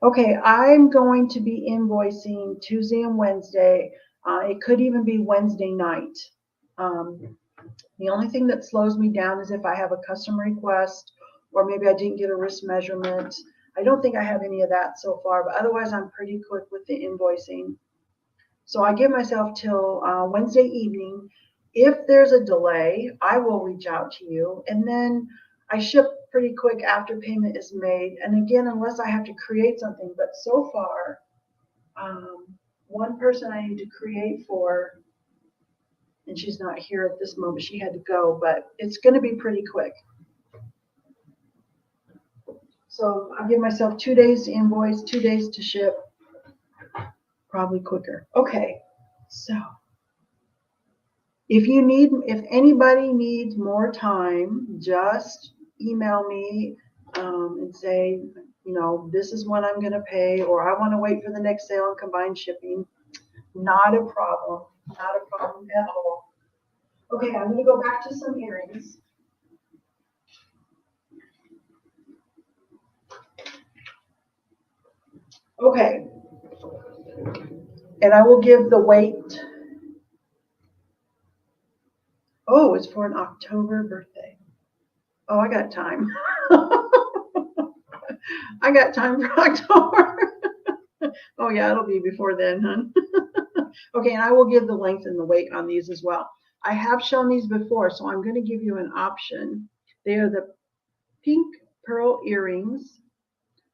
Okay, I'm going to be invoicing Tuesday and Wednesday. It could even be Wednesday night. The only thing that slows me down is if I have a custom request or maybe I didn't get a wrist measurement. I don't think I have any of that so far, but otherwise I'm pretty quick with the invoicing. So I give myself till Wednesday evening. If there's a delay, I will reach out to you, and then I ship pretty quick after payment is made. And again, unless I have to create something, but so far, one person I need to create for, and she's not here at this moment, she had to go, but it's going to be pretty quick. So I give myself 2 days to invoice, 2 days to ship, probably quicker. Okay, so if anybody needs more time, just email me and say, this is when I'm going to pay, or I want to wait for the next sale and combine shipping. Not a problem. Not a problem at all. Okay, I'm going to go back to some earrings. Okay. And I will give the weight. Oh, it's for an October birthday. Oh, I got time. I got time for October. Oh yeah, it'll be before then, hon. Okay, and I will give the length and the weight on these as well. I have shown these before, so I'm going to give you an option. They are the pink pearl earrings,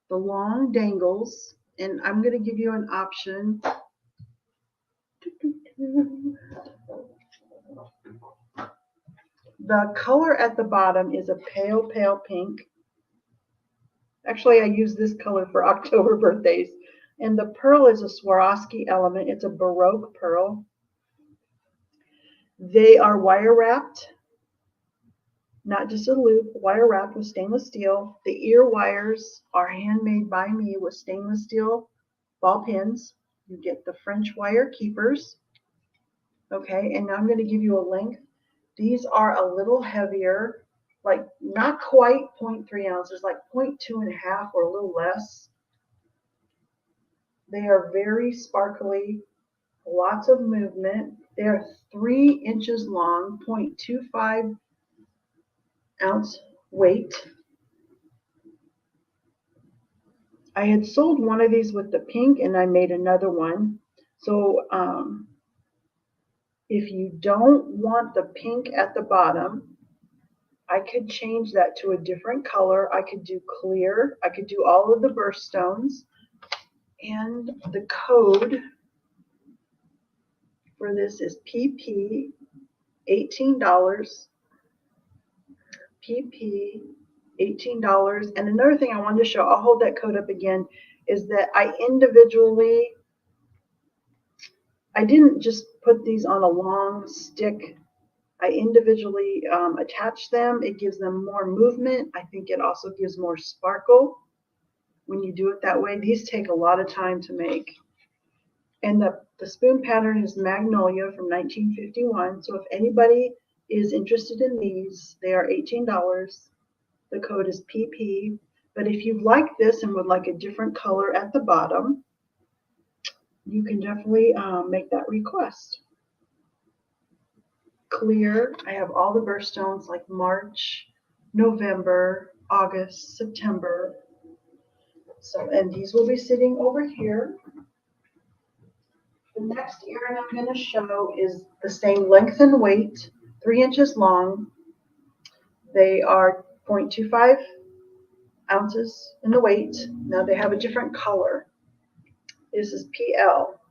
the long dangles, and I'm going to give you an option. The color at the bottom is a pale, pale pink. Actually, I use this color for October birthdays. And the pearl is a Swarovski element. It's a Baroque pearl. They are wire wrapped, not just a loop, wire wrapped with stainless steel. The ear wires are handmade by me with stainless steel ball pins. You get the French wire keepers. Okay, and now I'm going to give you a length. These are a little heavier, like not quite 0.3 ounces, like 0.2 or a little less. They are very sparkly, lots of movement. They are 3 inches long, 0.25 ounce weight. I had sold one of these with the pink and I made another one. So if you don't want the pink at the bottom, I could change that to a different color. I could do clear. I could do all of the birthstones. And the code for this is PP $18. PP $18. And another thing I wanted to show, I'll hold that code up again, is that I didn't just put these on a long stick. I individually attach them. It gives them more movement. I think it also gives more sparkle when you do it that way. These take a lot of time to make. And the spoon pattern is Magnolia from 1951. So if anybody is interested in these, they are $18. The code is PP. But if you like this and would like a different color at the bottom, you can definitely make that request. clear. I have all the birthstones like March, November, August, September. So, and these will be sitting over here. The next earring I'm going to show is the same length and weight, 3 inches long. They are 0.25 ounces in the weight. Now they have a different color. This is PL,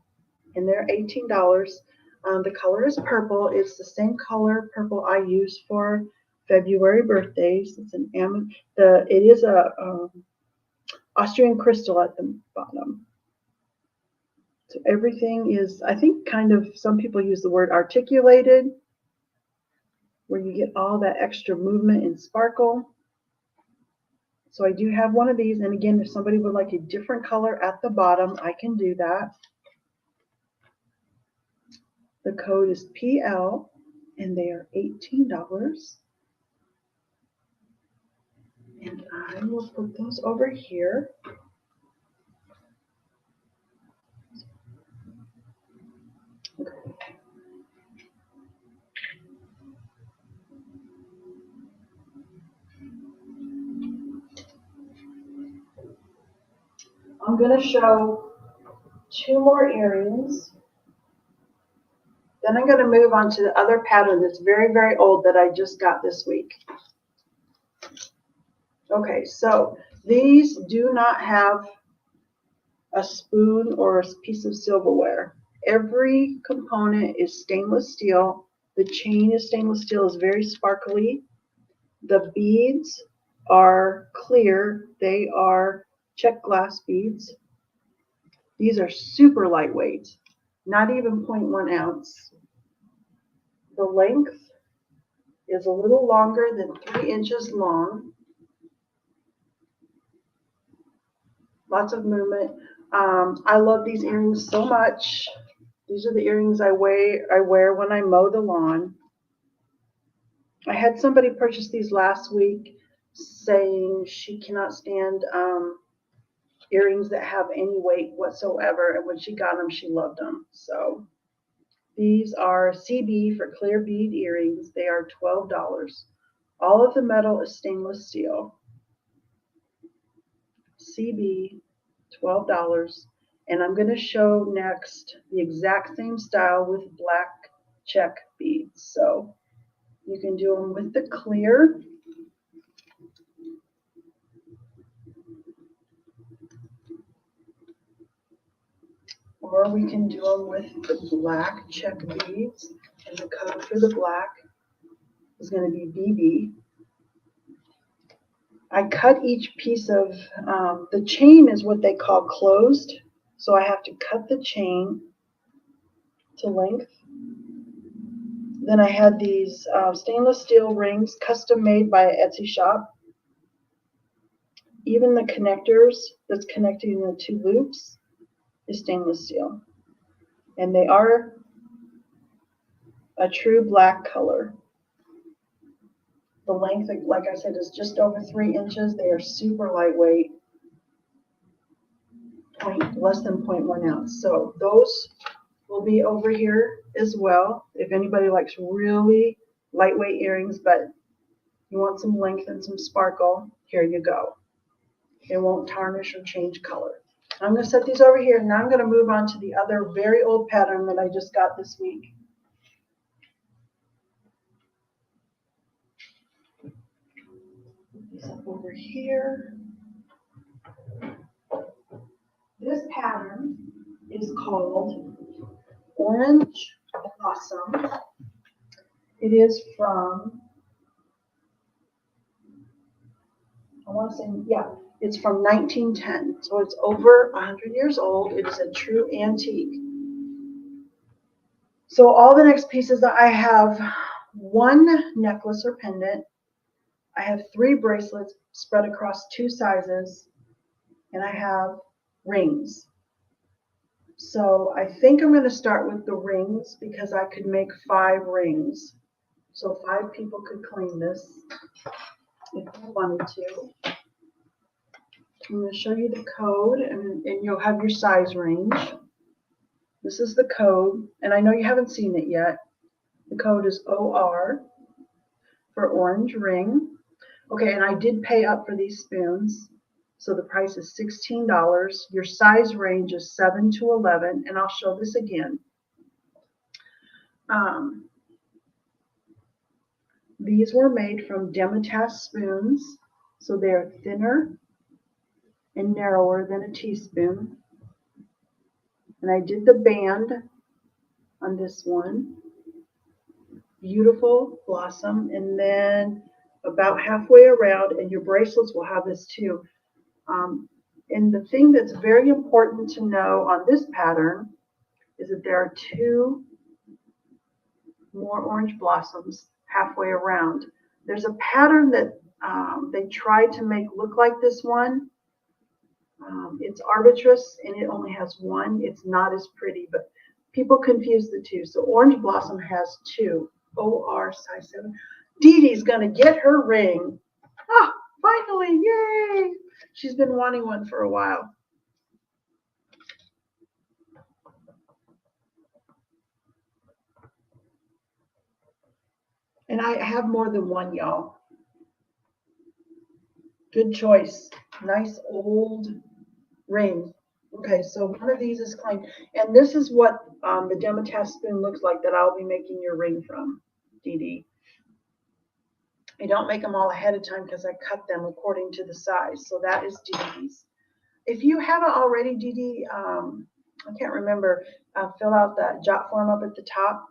and they're $18. The color is purple. It's the same color purple I use for February birthdays. It's an it is a Austrian crystal at the bottom. So everything is, I think, kind of, some people use the word articulated, where you get all that extra movement and sparkle. So I do have one of these, and again, if somebody would like a different color at the bottom, I can do that. The code is PL, and they are $18. And I will put those over here. Okay. I'm going to show 2 more earrings. Then I'm going to move on to the other pattern that's very, very old that I just got this week. Okay, so these do not have a spoon or a piece of silverware. Every component is stainless steel. The chain is stainless steel, is very sparkly. The beads are clear. They are check glass beads. These are super lightweight, not even 0.1 ounce. The length is a little longer than 3 inches long. Lots of movement. I love these earrings so much. These are the earrings I wear when I mow the lawn. I had somebody purchase these last week saying she cannot stand earrings that have any weight whatsoever, and when she got them, she loved them. So these are CB for clear bead earrings. They are $12. All of the metal is stainless steel. CB, $12. And I'm going to show next the exact same style with black check beads. So you can do them with the clear. Or we can do them with the black check beads. And the code for the black is going to be BB. I cut each piece of, the chain is what they call closed. So I have to cut the chain to length. Then I had these stainless steel rings, custom made by an Etsy shop. Even the connectors that's connecting the 2 loops is stainless steel. And they are a true black color. The length, like I said, is just over 3 inches. They are super lightweight, less than 0.1 ounce. So those will be over here as well. If anybody likes really lightweight earrings, but you want some length and some sparkle, here you go. They won't tarnish or change color. I'm going to set these over here. Now I'm going to move on to the other very old pattern that I just got this week. Put these up over here. This pattern is called Orange Blossom. It is from, I want to say, yeah, it's from 1910. So it's over 100 years old. It is a true antique. So all the next pieces that I have, 1 necklace or pendant. I have 3 bracelets spread across 2 sizes, and I have rings. So I think I'm going to start with the rings because I could make 5 rings. So 5 people could claim this if you wanted to. I'm going to show you the code, and you'll have your size range. This is the code, and I know you haven't seen it yet. The code is OR for orange ring. Okay, and I did pay up for these spoons. So the price is $16. Your size range is 7 to 11, and I'll show this again. These were made from demitasse spoons, so they're thinner and narrower than a teaspoon. And I did the band on this one. Beautiful blossom, and then about halfway around, and your bracelets will have this too. And the thing that's very important to know on this pattern is that there are 2 more orange blossoms halfway around. There's a pattern that they tried to make look like this one. It's arbitrous and it only has 1. It's not as pretty, but people confuse the 2. So orange blossom has 2. OR size 7. Dee Dee's gonna get her ring. Ah, finally, yay! She's been wanting one for a while. And I have more than one, y'all. Good choice. Nice old ring. Okay, so one of these is claimed. And this is what the demitasse spoon looks like that I'll be making your ring from, Dee Dee. I don't make them all ahead of time because I cut them according to the size. So that is Dee Dee's. If you haven't already, Dee Dee, I can't remember, fill out that jot form up at the top.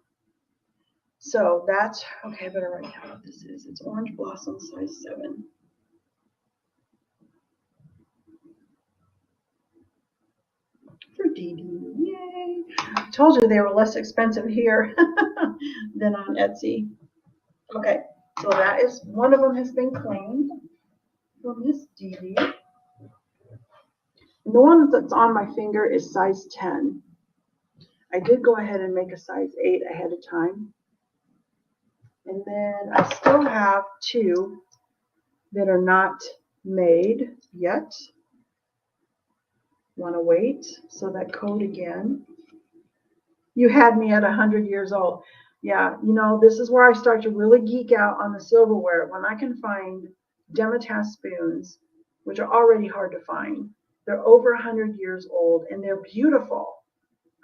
So that's, okay, I better write down what this is. It's orange blossom size 7. For Dee Dee, yay. I told you they were less expensive here than on Etsy. Okay, so that is, one of them has been claimed for Miss Dee Dee. The one that's on my finger is size 10. I did go ahead and make a size 8 ahead of time. And then I still have 2 that are not made yet. Want to wait? So that code again. You had me at 100 years old. Yeah, you know, this is where I start to really geek out on the silverware. When I can find demitasse spoons, which are already hard to find. They're over 100 years old and they're beautiful.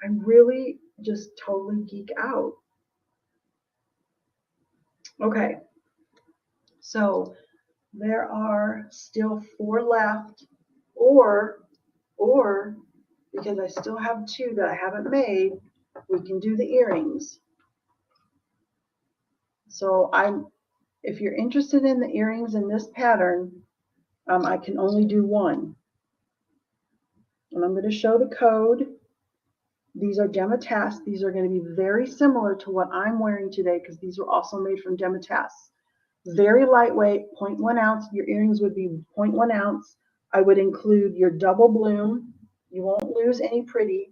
I really just totally geek out. Okay, so there are still 4 left, or because I still have 2 that I haven't made, we can do the earrings. So if you're interested in the earrings in this pattern, I can only do 1. And I'm going to show the code. These are demitasse. These are going to be very similar to what I'm wearing today because these were also made from demitasse. Very lightweight, 0.1 ounce. Your earrings would be 0.1 ounce. I would include your double bloom. You won't lose any pretty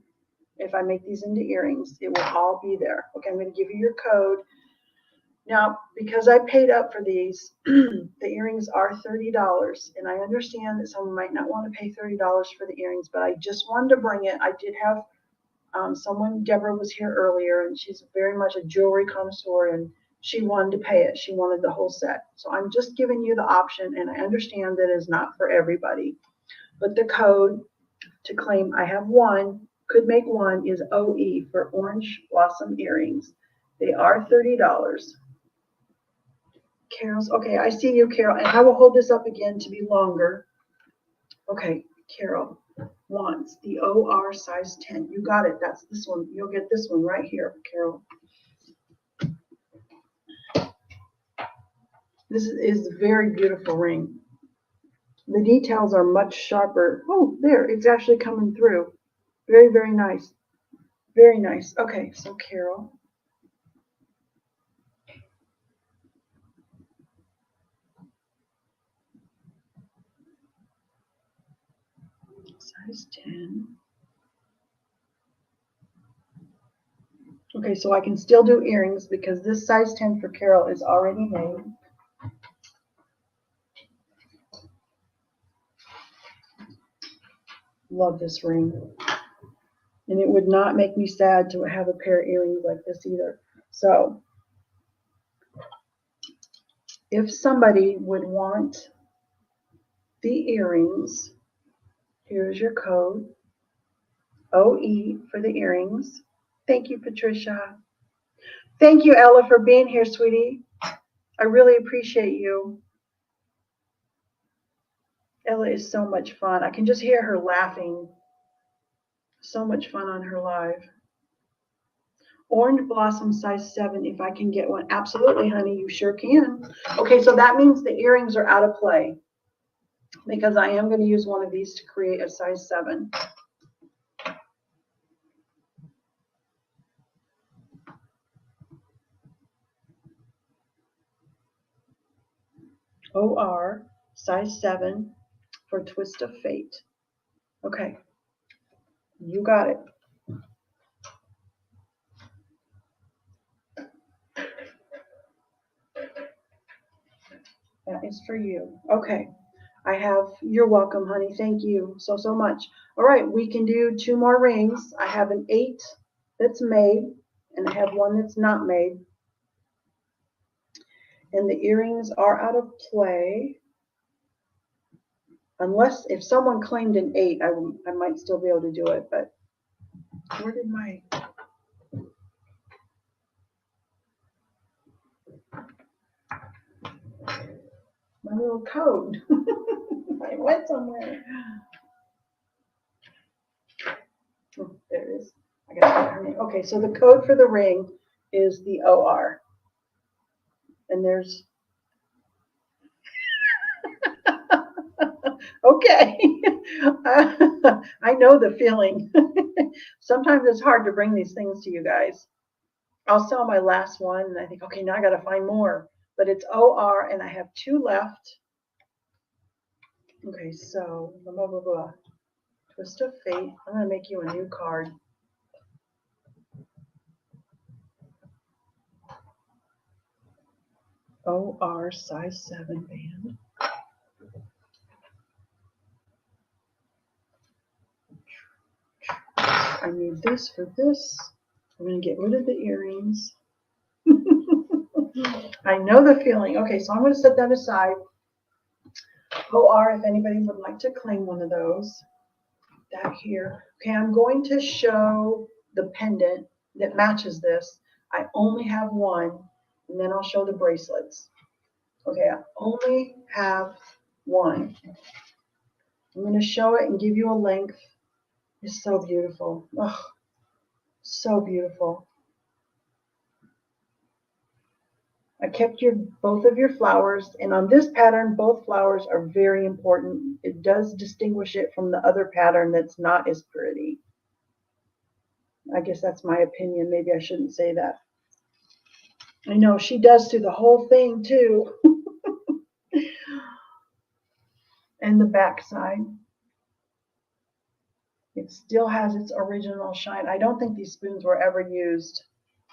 if I make these into earrings. It will all be there. Okay, I'm going to give you your code. Now, because I paid up for these, the earrings are $30. And I understand that someone might not want to pay $30 for the earrings, but I just wanted to bring it. I did have someone, Deborah was here earlier, and she's very much a jewelry connoisseur, and she wanted to pay it. She wanted the whole set. So I'm just giving you the option, and I understand that it's not for everybody. But the code to claim I have 1, could make 1, is OE for orange blossom earrings. They are $30. Carol's, okay, I see you, Carol, and I will hold this up again to be longer. Okay, Carol wants the OR size 10. You got it. That's this one. You'll get this one right here, Carol. This is a very beautiful ring. The details are much sharper. Oh, there, it's actually coming through. Very, very nice. Very nice. Okay, so Carol. Size 10. Okay, so I can still do earrings because this size 10 for Carol is already made. Love this ring. And it would not make me sad to have a pair of earrings like this either. So if somebody would want the earrings, here's your code, OE for the earrings. Thank you, Patricia. Thank you, Ella, for being here, sweetie. I really appreciate you. Ella is so much fun. I can just hear her laughing. So much fun on her live. Orange blossom size 7, if I can get one. Absolutely, honey, you sure can. Okay, so that means the earrings are out of play because I am going to use one of these to create a size 7. OR size 7 for Twist of Fate. Okay, you got it. That is for you. Okay, I have, you're welcome, honey. Thank you so much. All right, we can do 2 more rings. I have an 8 that's made, and I have one that's not made. And the earrings are out of play. Unless, if someone claimed an 8, I might still be able to do it, but where did my little code? I went somewhere. Oh, there it is. I got it. Okay, so the code for the ring is the OR. And there's okay. I know the feeling. Sometimes it's hard to bring these things to you guys. I'll sell my last one and I think, okay, now I got to find more. But it's OR and I have 2 left. Okay, so blah, blah, blah. Twist of Fate. I'm going to make you a new card. OR size 7 band. I need this for this. I'm going to get rid of the earrings. I know the feeling. Okay, so I'm going to set that aside. OR, if anybody would like to claim one of those. That here. Okay, I'm going to show the pendant that matches this. I only have one, and then I'll show the bracelets. Okay, I only have one. I'm going to show it and give you a length. It's so beautiful. Oh, so beautiful. I kept both of your flowers, and on this pattern, both flowers are very important. It does distinguish it from the other pattern that's not as pretty. I guess that's my opinion. Maybe I shouldn't say that. I know she does through the whole thing too. And the back side. It still has its original shine. I don't think these spoons were ever used.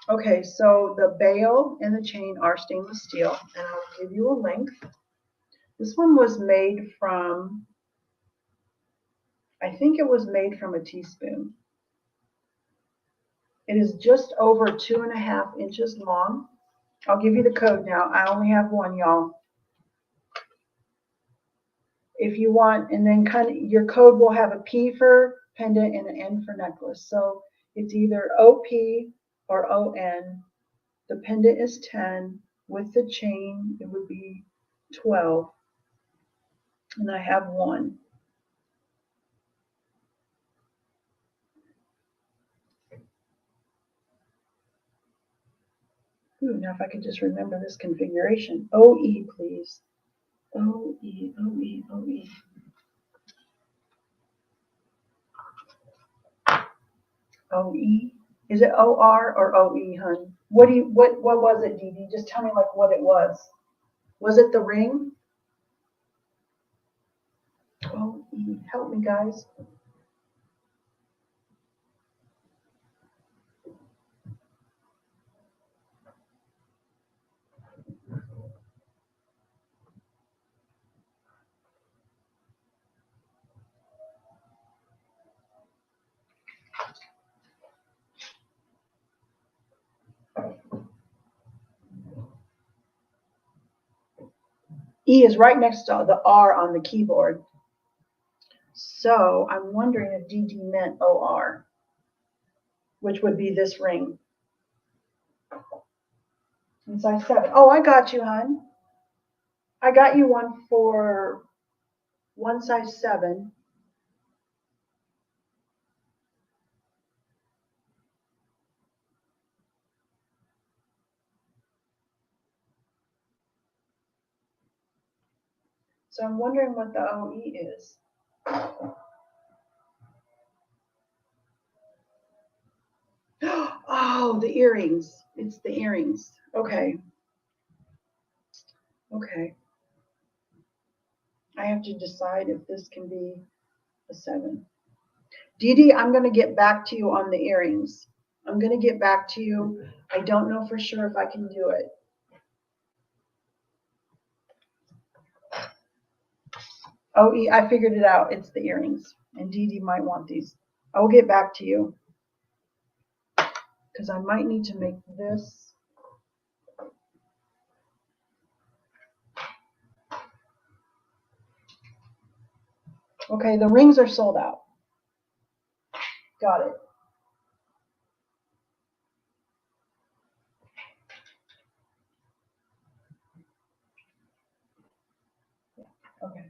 Okay, so the bail and the chain are stainless steel, and I'll give you a length. This one was made from, I think it was made from a teaspoon. It is just over 2.5 inches long. I'll give you the code now. I only have one, y'all. If you want, and then kind of your code will have a P for pendant and an N for necklace. So it's either OP or ON. The pendant is 10. With the chain, it would be 12. And I have one. Ooh, now if I could just remember this configuration. OE, please. OE, OE, OE. OE? Is it OR or OE, hun? What was it, Dee Dee? Just tell me like what it was. Was it the ring? OE. Help me, guys. E is right next to the R on the keyboard. So I'm wondering if DD meant OR, which would be this ring. In size 7. Oh, I got you, hon. I got you one for one size 7. So I'm wondering what the OE is. Oh, the earrings. It's the earrings. Okay. Okay. I have to decide if this can be a 7. Dee Dee, I'm going to get back to you on the earrings. I'm going to get back to you. I don't know for sure if I can do it. Oh, I figured it out. It's the earrings. And Dee Dee might want these. I'll get back to you. Because I might need to make this. Okay, the rings are sold out. Got it. Okay.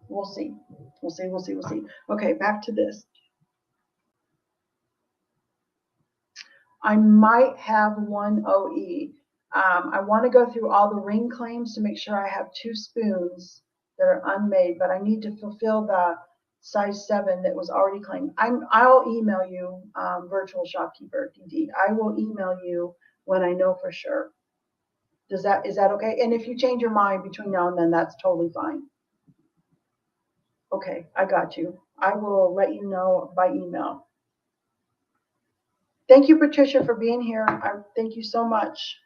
We'll see. We'll see. We'll see. We'll see. Okay, back to this. I might have one OE. I want to go through all the ring claims to make sure I have 2 spoons that are unmade, but I need to fulfill the size 7 that was already claimed. I'll email you, virtual shopkeeper DD. I will email you when I know for sure. Is that okay? And if you change your mind between now and then, that's totally fine. Okay, I got you. I will let you know by email. Thank you, Patricia, for being here. Thank you so much.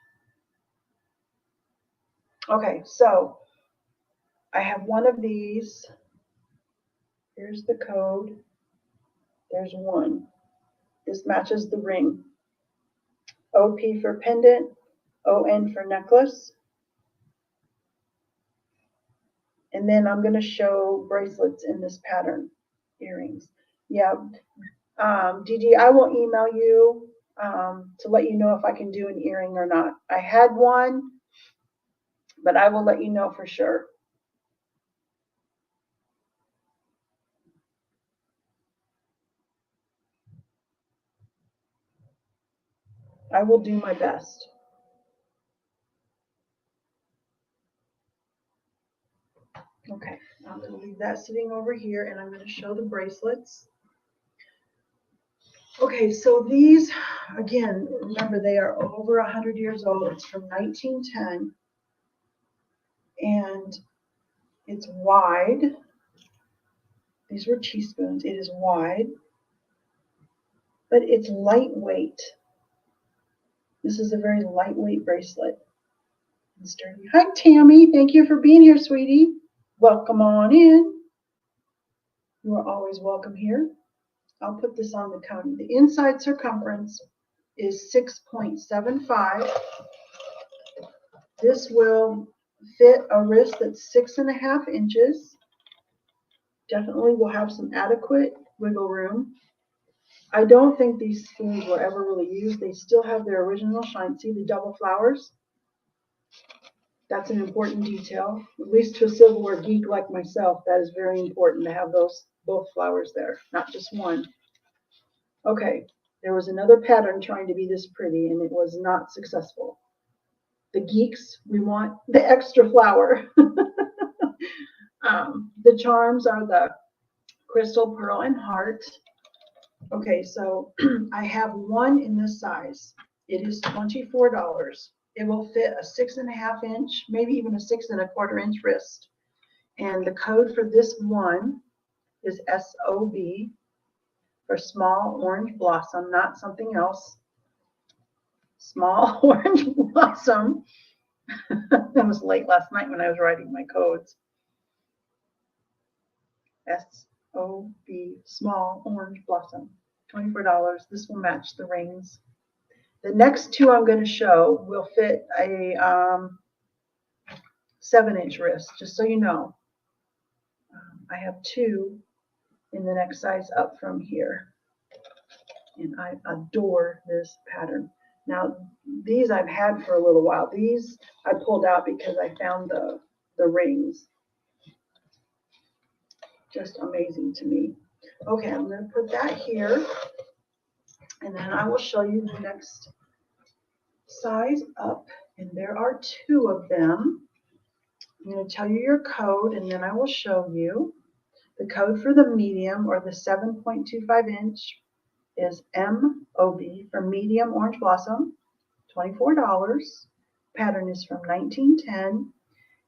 Okay, so I have one of these. Here's the code. There's one. This matches the ring. OP for pendant, ON for necklace. And then I'm going to show bracelets in this pattern, earrings. Yeah, DD, I will email you to let you know if I can do an earring or not. I had one, but I will let you know for sure. I will do my best. Okay, I'm going to leave that sitting over here, and I'm going to show the bracelets. Okay, so these, again, remember they are over 100 years old. It's from 1910, and it's wide. These were teaspoons. It is wide, but it's lightweight. This is a very lightweight bracelet. And sturdy. Hi, Tammy. Thank you for being here, sweetie. Welcome on in. You are always welcome here. I'll put this on the counter. The inside circumference is 6.75. This will fit a wrist that's 6.5 inches. Definitely will have some adequate wiggle room. I don't think these spoons were ever really used. They still have their original shine. See the double flowers? That's an important detail. At least to a silverware geek like myself, that is very important to have those both flowers there, not just one. Okay, there was another pattern trying to be this pretty, and it was not successful. The geeks, we want the extra flower. The charms are the crystal, pearl, and heart. Okay, so I have one in this size. It is $24. It will fit a 6.5 inch, maybe even a 6.25 inch wrist. And the code for this one is SOB for small orange blossom, not something else. Small orange blossom. It was late last night when I was writing my codes. SOB, small orange blossom, $24. This will match the rings. The next two I'm going to show will fit a 7-inch wrist, just so you know. I have 2 in the next size up from here. And I adore this pattern. Now, these I've had for a little while. These I pulled out because I found the rings. Just amazing to me. Okay, I'm going to put that here. And then I will show you the next size up. And there are 2 of them. I'm going to tell you your code, and then I will show you. The code for the medium, or the 7.25 inch, is MOB for medium orange blossom, $24. Pattern is from 1910.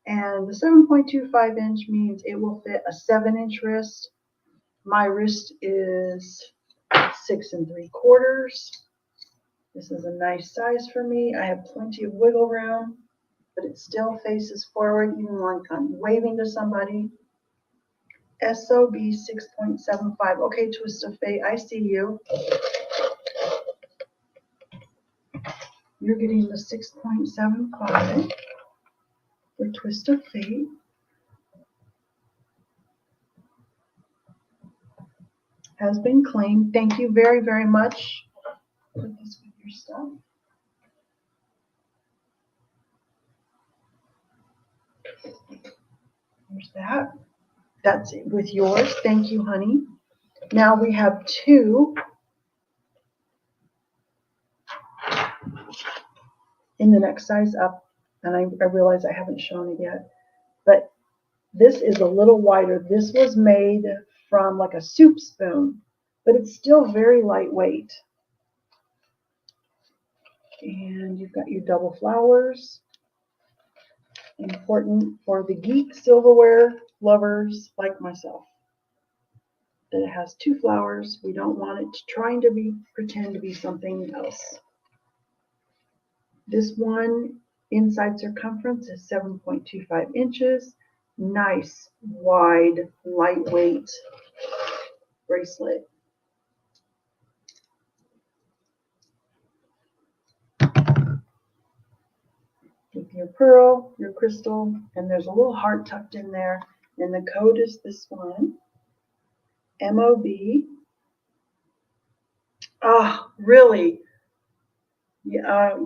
And the 7.25 inch means it will fit a 7-inch wrist. My wrist is 6 3/4. This is a nice size for me. I have plenty of wiggle room, but it still faces forward even when I'm waving to somebody. SOB 6.75. Okay, Twist of Fate, I see you. You're getting the 6.75 for Twist of Fate. Has been claimed. Thank you very, very much. Put this with your stuff. There's that. That's it with yours. Thank you, honey. Now we have 2 in the next size up, and I realize I haven't shown it yet, but this is a little wider. This was made from like a soup spoon, but it's still very lightweight. And you've got your double flowers. Important for the geek silverware lovers like myself. That it has 2 flowers. We don't want it trying to pretend to be something else. This one inside circumference is 7.25 inches. Nice, wide, lightweight bracelet. With your pearl, your crystal, and there's a little heart tucked in there. And the code is this one, MOB. Oh, really? Yeah,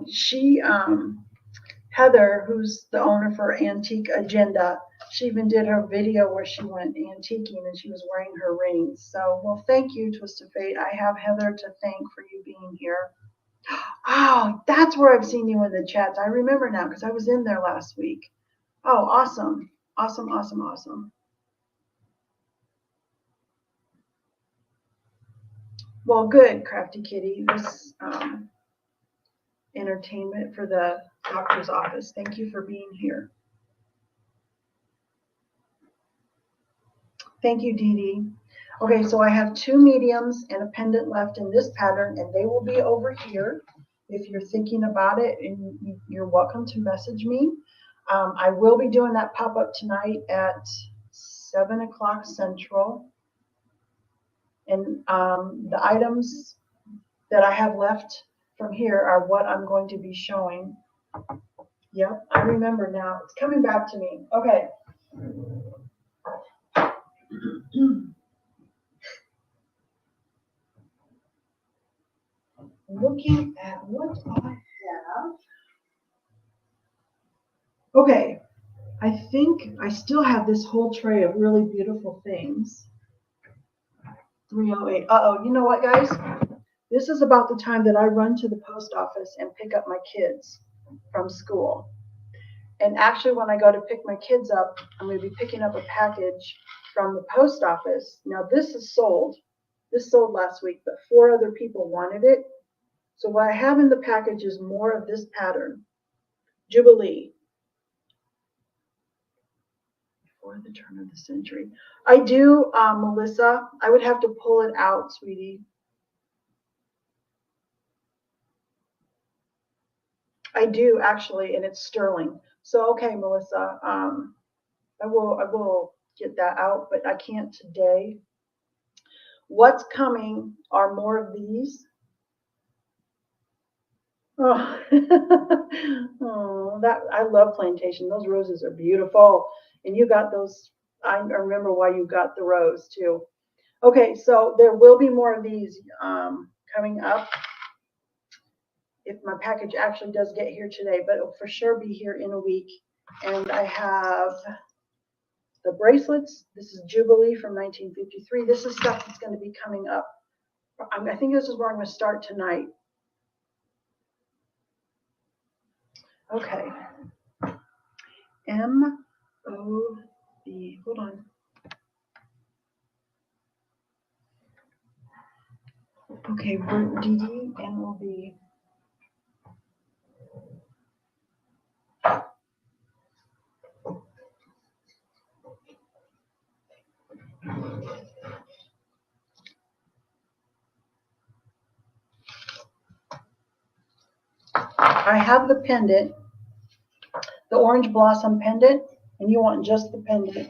Heather, who's the owner for Antique Agenda, she even did her video where she went antiquing and she was wearing her rings. So, well, thank you, Twist of Fate. I have Heather to thank for you being here. Oh, that's where I've seen you in the chats. I remember now because I was in there last week. Oh, awesome. Awesome, awesome, awesome. Well, good, Crafty Kitty. This entertainment for the doctor's office. Thank you for being here. Thank you, Dee Dee. Okay, so I have 2 mediums and a pendant left in this pattern, and they will be over here. If you're thinking about it, and you're welcome to message me. I will be doing that pop-up tonight at 7 o'clock Central. And the items that I have left from here are what I'm going to be showing. Yep, I remember now. It's coming back to me. Okay. Looking at what I have. Okay, I think I still have this whole tray of really beautiful things. 308. Uh-oh, you know what, guys? This is about the time that I run to the post office and pick up my kids from school. And actually, when I go to pick my kids up, I'm going to be picking up a package from the post office. Now, this is sold. This sold last week, but 4 other people wanted it. So what I have in the package is more of this pattern, Jubilee. Before the turn of the century. I do, Melissa. I would have to pull it out, sweetie. I do actually, and it's sterling. So okay, Melissa. I will get that out, but I can't today. What's coming are more of these. Oh, oh, that I love plantation. Those roses are beautiful, and you got those. I remember why you got the rose too. Okay, so there will be more of these coming up if my package actually does get here today, but it'll for sure be here in a week. And I have the bracelets. This is Jubilee from 1953. This is stuff that's going to be coming up. I think this is where I'm going to start tonight. Okay. M-O-B. Hold on. Okay, DD-M-O-B. I have the pendant, the orange blossom pendant, and you want just the pendant,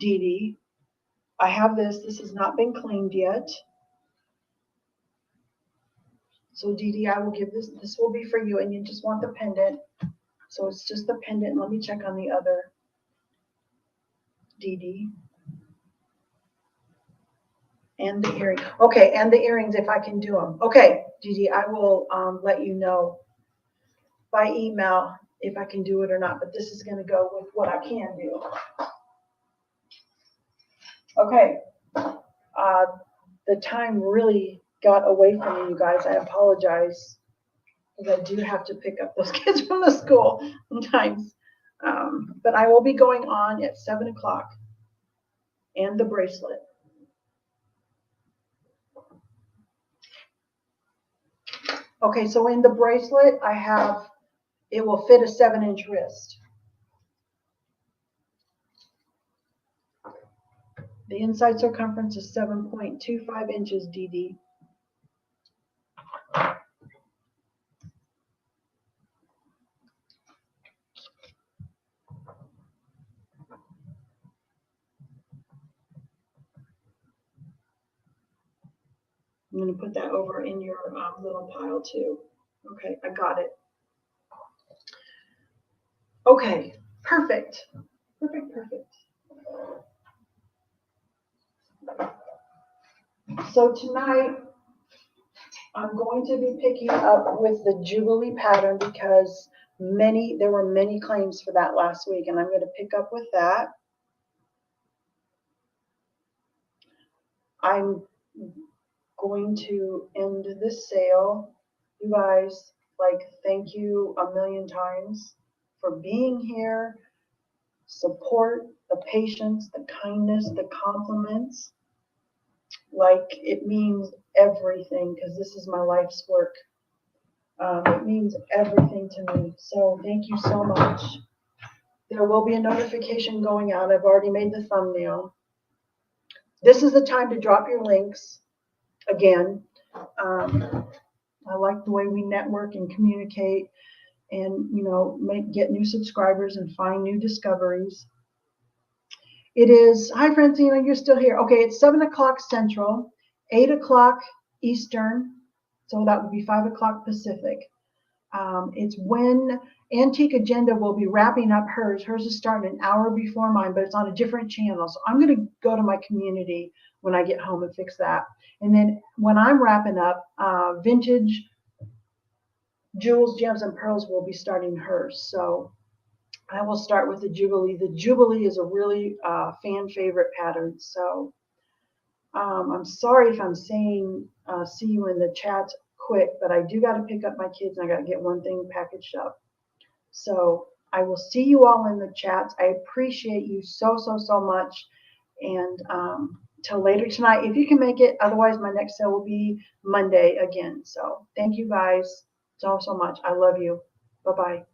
DD. I have this. This has not been cleaned yet. So DD, I will give this. This will be for you, and you just want the pendant. So it's just the pendant. Let me check on the other DD. And the earring. Okay, and the earrings if I can do them. Okay, DD, I will let you know by email if I can do it or not. But this is going to go with what I can do. Okay. The time really got away from me, you guys. I apologize because I do have to pick up those kids from the school sometimes. But I will be going on at 7 o'clock and the bracelet. Okay, so in the bracelet, I have, it will fit a 7-inch wrist. The inside circumference is 7.25 inches, DD. I'm going to put that over in your little pile too. Okay, I got it. Okay, perfect. Perfect, perfect. So tonight, I'm going to be picking up with the Jubilee pattern because there were many claims for that last week, and I'm going to pick up with that. I'm going to end this sale. You guys, like, thank you a million times for being here. Support, the patience, the kindness, the compliments. Like, it means everything because this is my life's work. It means everything to me. So thank you so much. There will be a notification going out. I've already made the thumbnail. This is the time to drop your links again. I like the way we network and communicate and, get new subscribers and find new discoveries. It is, hi Francina, you're still here. Okay, it's 7 o'clock Central, 8 o'clock Eastern, so that would be 5 o'clock Pacific. It's when Antique Agenda will be wrapping up hers. Hers is starting an hour before mine, but it's on a different channel. So I'm going to go to my community when I get home and fix that. And then when I'm wrapping up, Vintage Jewels, Gems, and Pearls will be starting hers. So I will start with the Jubilee. The Jubilee is a really fan favorite pattern. So I'm sorry if I'm saying see you in the chat quick, but I do got to pick up my kids and I got to get one thing packaged up. So I will see you all in the chats. I appreciate you so much. And till later tonight, if you can make it. Otherwise, my next sale will be Monday again. So thank you guys so much. I love you. Bye-bye.